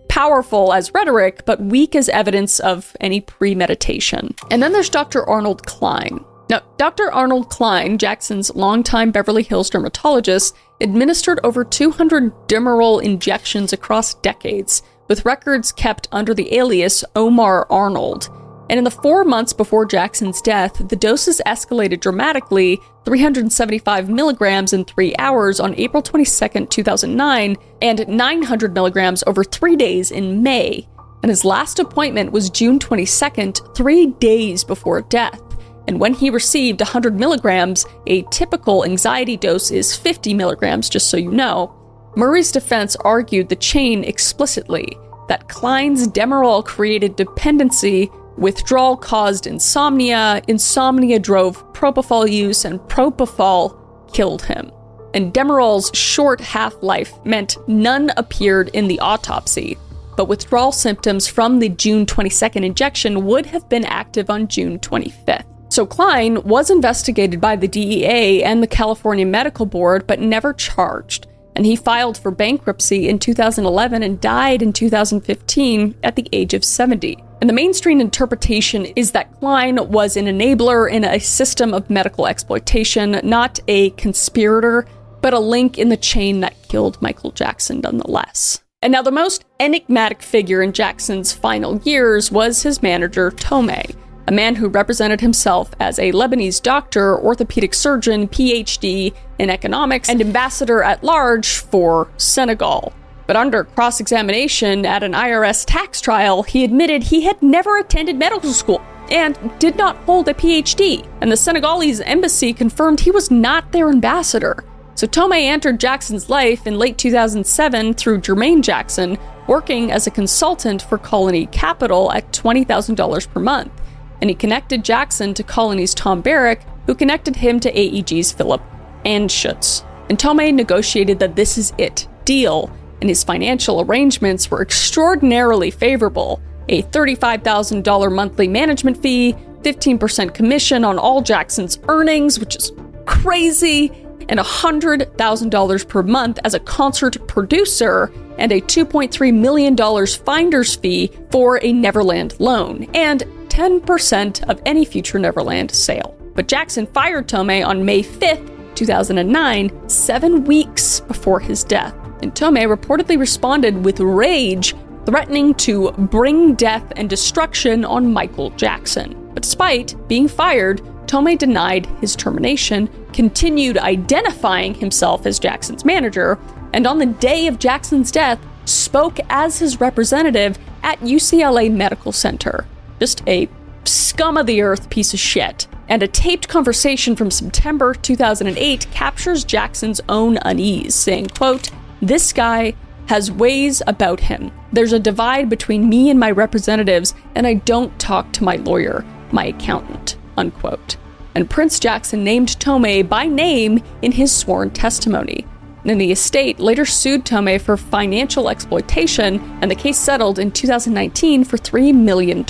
powerful as rhetoric, but weak as evidence of any premeditation. And then there's Dr. Arnold Klein. Now, Dr. Arnold Klein, Jackson's longtime Beverly Hills dermatologist, administered over 200 Demerol injections across decades, with records kept under the alias Omar Arnold. And in the 4 months before Jackson's death, the doses escalated dramatically, 375 milligrams in 3 hours on April 22, 2009, and 900 milligrams over 3 days in May. And his last appointment was June 22nd, 3 days before death. And when he received 100 milligrams, a typical anxiety dose is 50 milligrams, just so you know. Murray's defense argued the chain explicitly, that Klein's Demerol created dependency, withdrawal caused insomnia, insomnia drove propofol use, and propofol killed him. And Demerol's short half-life meant none appeared in the autopsy, but withdrawal symptoms from the June 22nd injection would have been active on June 25th. So Klein was investigated by the DEA and the California Medical Board, but never charged. And he filed for bankruptcy in 2011 and died in 2015 at the age of 70. And the mainstream interpretation is that Klein was an enabler in a system of medical exploitation, not a conspirator, but a link in the chain that killed Michael Jackson nonetheless. And now the most enigmatic figure in Jackson's final years was his manager, Tomei, a man who represented himself as a Lebanese doctor, orthopedic surgeon, PhD in economics, and ambassador at large for Senegal. But under cross-examination at an IRS tax trial, he admitted he had never attended medical school and did not hold a PhD, and the Senegalese embassy confirmed he was not their ambassador. So Tomei entered Jackson's life in late 2007 through Jermaine Jackson, working as a consultant for Colony Capital at $20,000 per month. And he connected Jackson to Colony's Tom Barrack, who connected him to AEG's Philip Anschutz. And Tomei negotiated the "this is it" deal, and his financial arrangements were extraordinarily favorable. A $35,000 monthly management fee, 15% commission on all Jackson's earnings, which is crazy, and $100,000 per month as a concert producer, and a $2.3 million finder's fee for a Neverland loan, and 10% of any future Neverland sale. But Jackson fired Tomei on May 5th, 2009, 7 weeks before his death. And Tomei reportedly responded with rage, threatening to bring death and destruction on Michael Jackson. But despite being fired, Tomei denied his termination, continued identifying himself as Jackson's manager, and on the day of Jackson's death, spoke as his representative at UCLA Medical Center. Just a scum-of-the-earth piece of shit. And a taped conversation from September 2008 captures Jackson's own unease, saying, quote, "This guy has ways about him. There's a divide between me and my representatives, and I don't talk to my lawyer, my accountant," unquote. And Prince Jackson named Tomei by name in his sworn testimony. And the estate later sued Tomei for financial exploitation, and the case settled in 2019 for $3 million.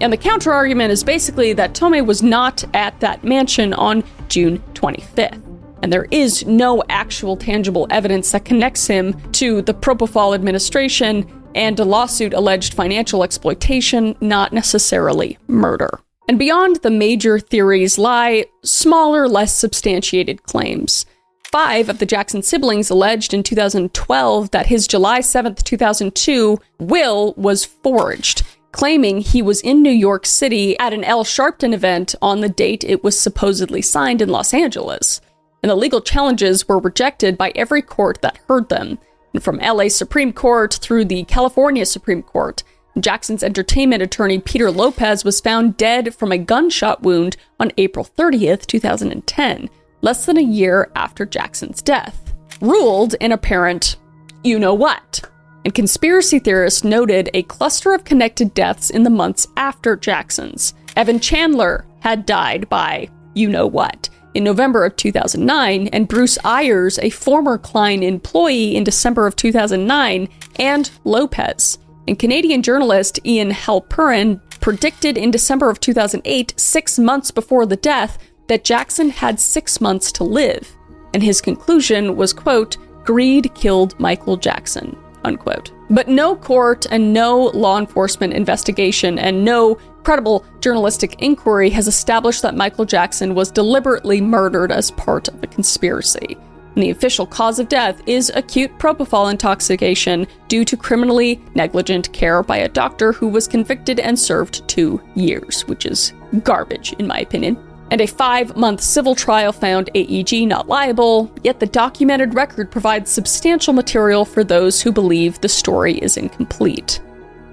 And the counter-argument is basically that Tomei was not at that mansion on June 25th. And there is no actual tangible evidence that connects him to the Propofol administration and a lawsuit alleged financial exploitation, not necessarily murder. And beyond the major theories lie smaller, less substantiated claims. 5 of the Jackson siblings alleged in 2012 that his July 7th, 2002 will was forged, claiming he was in New York City at an Al Sharpton event on the date it was supposedly signed in Los Angeles. And the legal challenges were rejected by every court that heard them, and from LA Supreme Court through the California Supreme Court. Jackson's entertainment attorney Peter Lopez was found dead from a gunshot wound on April 30th, 2010, less than a year after Jackson's death, ruled an apparent you-know-what. And conspiracy theorists noted a cluster of connected deaths in the months after Jackson's. Evan Chandler had died by you-know-what in November of 2009, and Bruce Ayers, a former Klein employee, in December of 2009, and Lopez. And Canadian journalist Ian Halperin predicted in December of 2008, 6 months before the death, that Jackson had 6 months to live. And his conclusion was, quote, "Greed killed Michael Jackson," unquote. But no court and no law enforcement investigation and no credible journalistic inquiry has established that Michael Jackson was deliberately murdered as part of a conspiracy. And the official cause of death is acute propofol intoxication due to criminally negligent care by a doctor who was convicted and served 2 years, which is garbage, in my opinion. And a 5-month civil trial found AEG not liable, yet the documented record provides substantial material for those who believe the story is incomplete.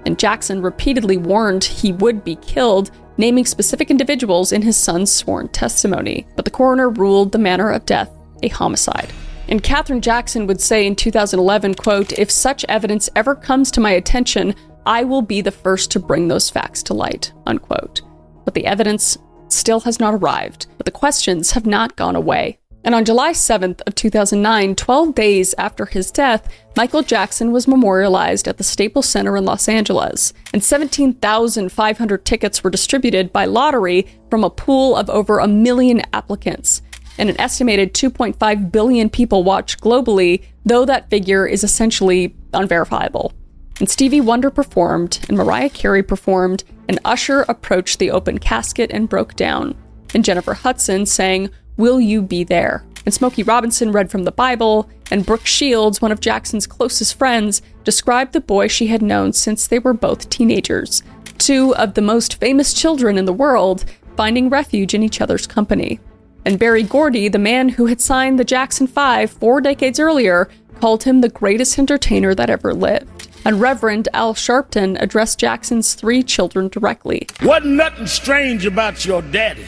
And Jackson repeatedly warned he would be killed, naming specific individuals in his son's sworn testimony, but the coroner ruled the manner of death a homicide. And Katherine Jackson would say in 2011, quote, "If such evidence ever comes to my attention, I will be the first to bring those facts to light," unquote. But the evidence still has not arrived, but the questions have not gone away. And on July 7th of 2009, 12 days after his death, Michael Jackson was memorialized at the Staples Center in Los Angeles, and 17,500 tickets were distributed by lottery from a pool of over 1 million applicants. And an estimated 2.5 billion people watched globally, though that figure is essentially unverifiable. And Stevie Wonder performed, and Mariah Carey performed, and Usher approached the open casket and broke down. And Jennifer Hudson sang, "Will You Be There?" And Smokey Robinson read from the Bible, and Brooke Shields, one of Jackson's closest friends, described the boy she had known since they were both teenagers. 2 of the most famous children in the world, finding refuge in each other's company. And Berry Gordy, the man who had signed the Jackson 5 4 decades earlier, called him the greatest entertainer that ever lived. And Reverend Al Sharpton addressed Jackson's 3 children directly. "Wasn't nothing strange about your daddy.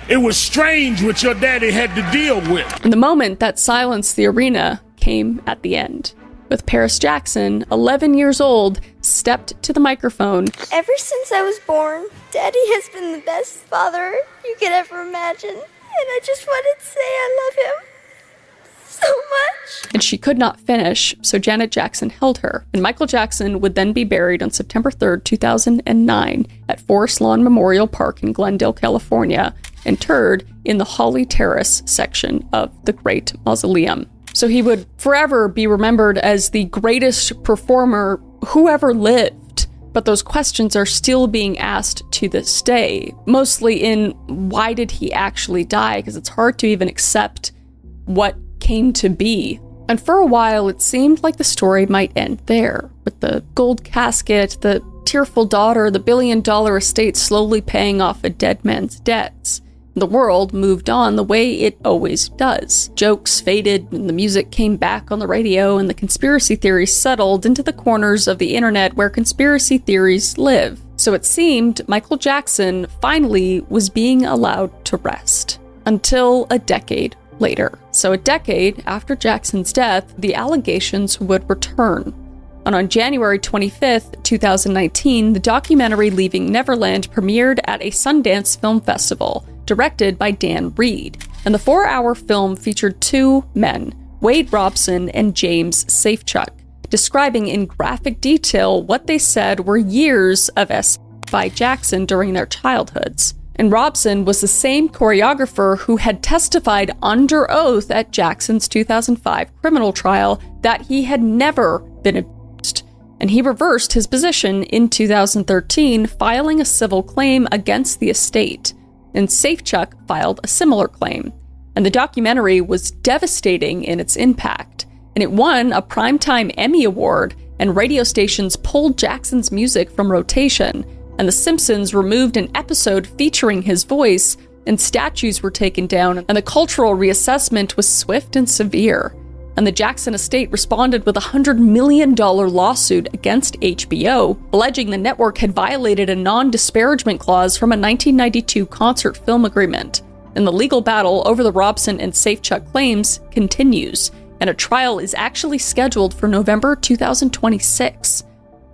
It was strange what your daddy had to deal with." And the moment that silenced the arena came at the end, with Paris Jackson, 11 years old, stepped to the microphone. "Ever since I was born, Daddy has been the best father you could ever imagine. And I just wanted to say I love him so much." And she could not finish, so Janet Jackson held her. And Michael Jackson would then be buried on September 3rd, 2009 at Forest Lawn Memorial Park in Glendale, California, interred in the Holly Terrace section of the Great Mausoleum. So he would forever be remembered as the greatest performer who ever lived. But those questions are still being asked to this day, mostly in why did he actually die? Because it's hard to even accept what came to be. And for a while, it seemed like the story might end there, with the gold casket, the tearful daughter, the billion-dollar estate slowly paying off a dead man's debts. The world moved on the way it always does. Jokes faded, and the music came back on the radio, and the conspiracy theories settled into the corners of the internet where conspiracy theories live. So it seemed Michael Jackson finally was being allowed to rest. Until a decade later. So a decade after Jackson's death, the allegations would return. And on January 25th, 2019, the documentary Leaving Neverland premiered at a Sundance Film Festival, directed by Dan Reed. And the 4-hour film featured 2 men, Wade Robson and James Safechuck, describing in graphic detail what they said were years of by Jackson during their childhoods. And Robson was the same choreographer who had testified under oath at Jackson's 2005 criminal trial that he had never been abused. And he reversed his position in 2013, filing a civil claim against the estate. And Safechuck filed a similar claim. And the documentary was devastating in its impact. And it won a Primetime Emmy Award, and radio stations pulled Jackson's music from rotation. And The Simpsons removed an episode featuring his voice, and statues were taken down, and the cultural reassessment was swift and severe. And the Jackson estate responded with a $100 million lawsuit against HBO, alleging the network had violated a non-disparagement clause from a 1992 concert film agreement. And the legal battle over the Robson and Safechuck claims continues, and a trial is actually scheduled for November 2026.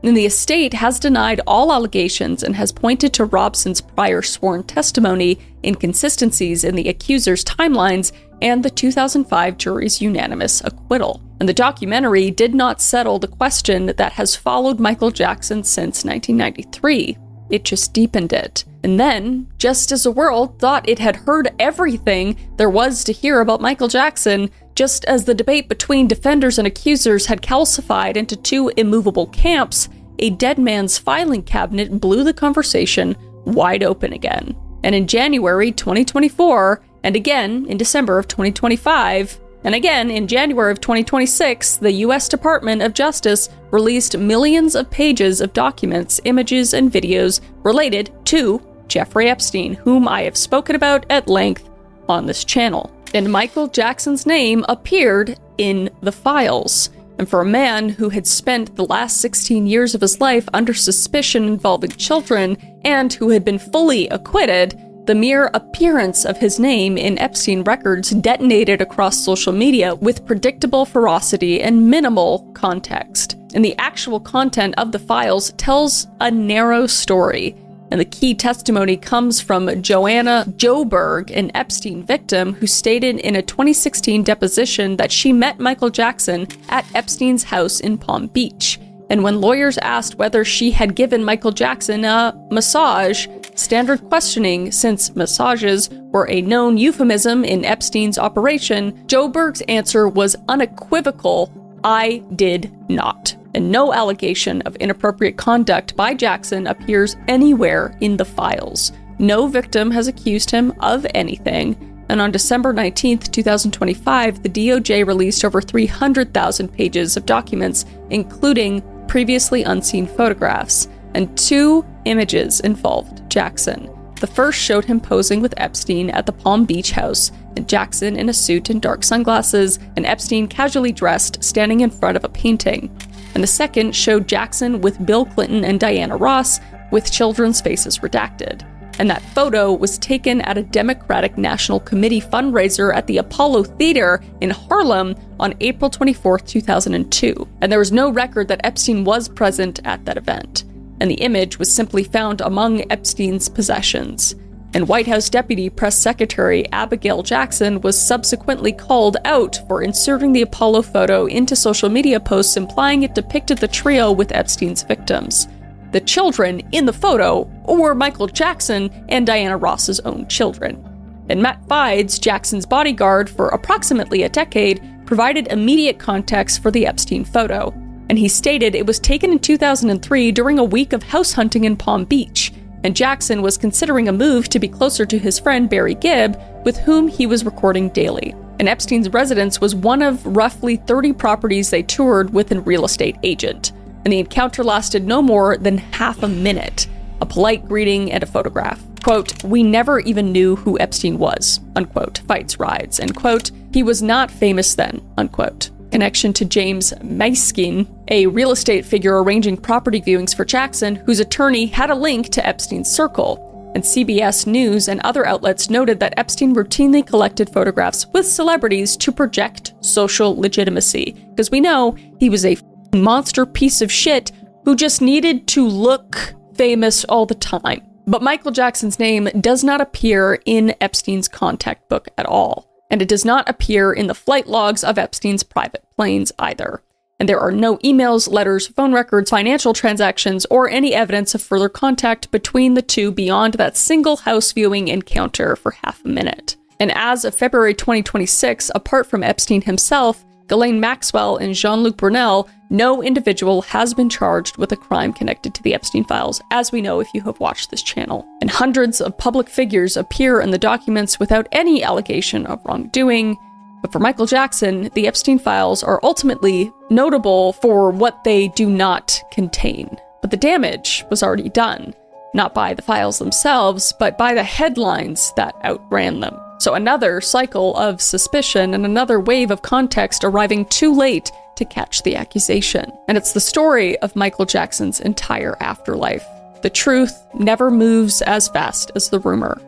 And the estate has denied all allegations and has pointed to Robson's prior sworn testimony, inconsistencies in the accuser's timelines, and the 2005 jury's unanimous acquittal. And the documentary did not settle the question that has followed Michael Jackson since 1993. it just deepened it. And then, just as the world thought it had heard everything there was to hear about Michael Jackson, just as the debate between defenders and accusers had calcified into two immovable camps, a dead man's filing cabinet blew the conversation wide open again. And in January 2024, and again in December of 2025, and again in January of 2026, the US Department of Justice released millions of pages of documents, images, and videos related to Jeffrey Epstein, whom I have spoken about at length on this channel. And Michael Jackson's name appeared in the files. And for a man who had spent the last 16 years of his life under suspicion involving children and who had been fully acquitted, the mere appearance of his name in Epstein records detonated across social media with predictable ferocity and minimal context. And the actual content of the files tells a narrow story. And the key testimony comes from Joanna Joberg, an Epstein victim, who stated in a 2016 deposition that she met Michael Jackson at Epstein's house in Palm Beach. And when lawyers asked whether she had given Michael Jackson a massage, standard questioning since massages were a known euphemism in Epstein's operation, Joberg's answer was unequivocal: "I did not." And no allegation of inappropriate conduct by Jackson appears anywhere in the files. No victim has accused him of anything. And on December 19th, 2025, the DOJ released over 300,000 pages of documents, including previously unseen photographs, and 2 images involved Jackson. The first showed him posing with Epstein at the Palm Beach house, and Jackson in a suit and dark sunglasses, and Epstein casually dressed, standing in front of a painting. And the second showed Jackson with Bill Clinton and Diana Ross, with children's faces redacted. And that photo was taken at a Democratic National Committee fundraiser at the Apollo Theater in Harlem on April 24th, 2002. And there was no record that Epstein was present at that event. And the image was simply found among Epstein's possessions. And White House Deputy Press Secretary Abigail Jackson was subsequently called out for inserting the Apollo photo into social media posts implying it depicted the trio with Epstein's victims. The children in the photo were Michael Jackson and Diana Ross's own children. And Matt Fides, Jackson's bodyguard for approximately a decade, provided immediate context for the Epstein photo. And he stated it was taken in 2003 during a week of house hunting in Palm Beach, and Jackson was considering a move to be closer to his friend Barry Gibb, with whom he was recording daily. And Epstein's residence was one of roughly 30 properties they toured with a real estate agent. And the encounter lasted no more than half a minute. A polite greeting and a photograph. Quote, "We never even knew who Epstein was," unquote, Fights rides, and quote, "He was not famous then," unquote. Connection to James Maiskin, a real estate figure arranging property viewings for Jackson, whose attorney had a link to Epstein's circle. And CBS News and other outlets noted that Epstein routinely collected photographs with celebrities to project social legitimacy, because we know he was a monster piece of shit who just needed to look famous all the time. But Michael Jackson's name does not appear in Epstein's contact book at all. And it does not appear in the flight logs of Epstein's private planes either. And there are no emails, letters, phone records, financial transactions, or any evidence of further contact between the two beyond that single house viewing encounter for half a minute. And as of February 2026, apart from Epstein himself, Ghislaine Maxwell and Jean-Luc Brunel, no individual has been charged with a crime connected to the Epstein files, as we know if you have watched this channel. And hundreds of public figures appear in the documents without any allegation of wrongdoing. But for Michael Jackson, the Epstein files are ultimately notable for what they do not contain. But the damage was already done, not by the files themselves, but by the headlines that outran them. So another cycle of suspicion and another wave of context arriving too late to catch the accusation. And it's the story of Michael Jackson's entire afterlife. The truth never moves as fast as the rumor.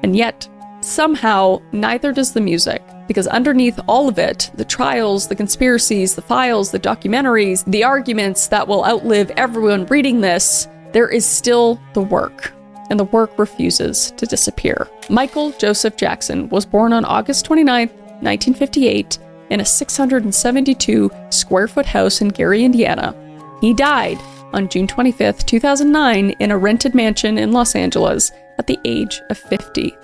And yet, somehow, neither does the music. Because underneath all of it, the trials, the conspiracies, the files, the documentaries, the arguments that will outlive everyone reading this, there is still the work. And the work refuses to disappear. Michael Joseph Jackson was born on August 29, 1958, in a 672 square foot house in Gary, Indiana. He died on June 25th, 2009, in a rented mansion in Los Angeles at the age of 50.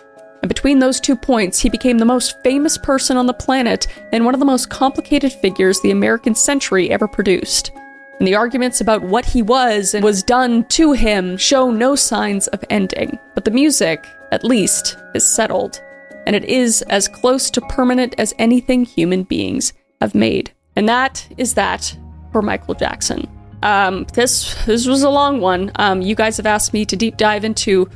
And between those 2 points, he became the most famous person on the planet and one of the most complicated figures the American century ever produced. And the arguments about what he was and was done to him show no signs of ending. But the music, at least, is settled. And it is as close to permanent as anything human beings have made. And that is that for Michael Jackson. This was a long one. You guys have asked me to deep dive into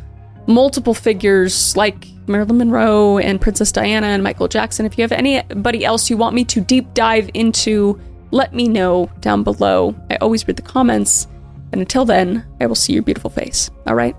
multiple figures like Marilyn Monroe and Princess Diana and Michael Jackson. If you have anybody else you want me to deep dive into, let me know down below. I always read the comments. And until then, I will see your beautiful face. All right?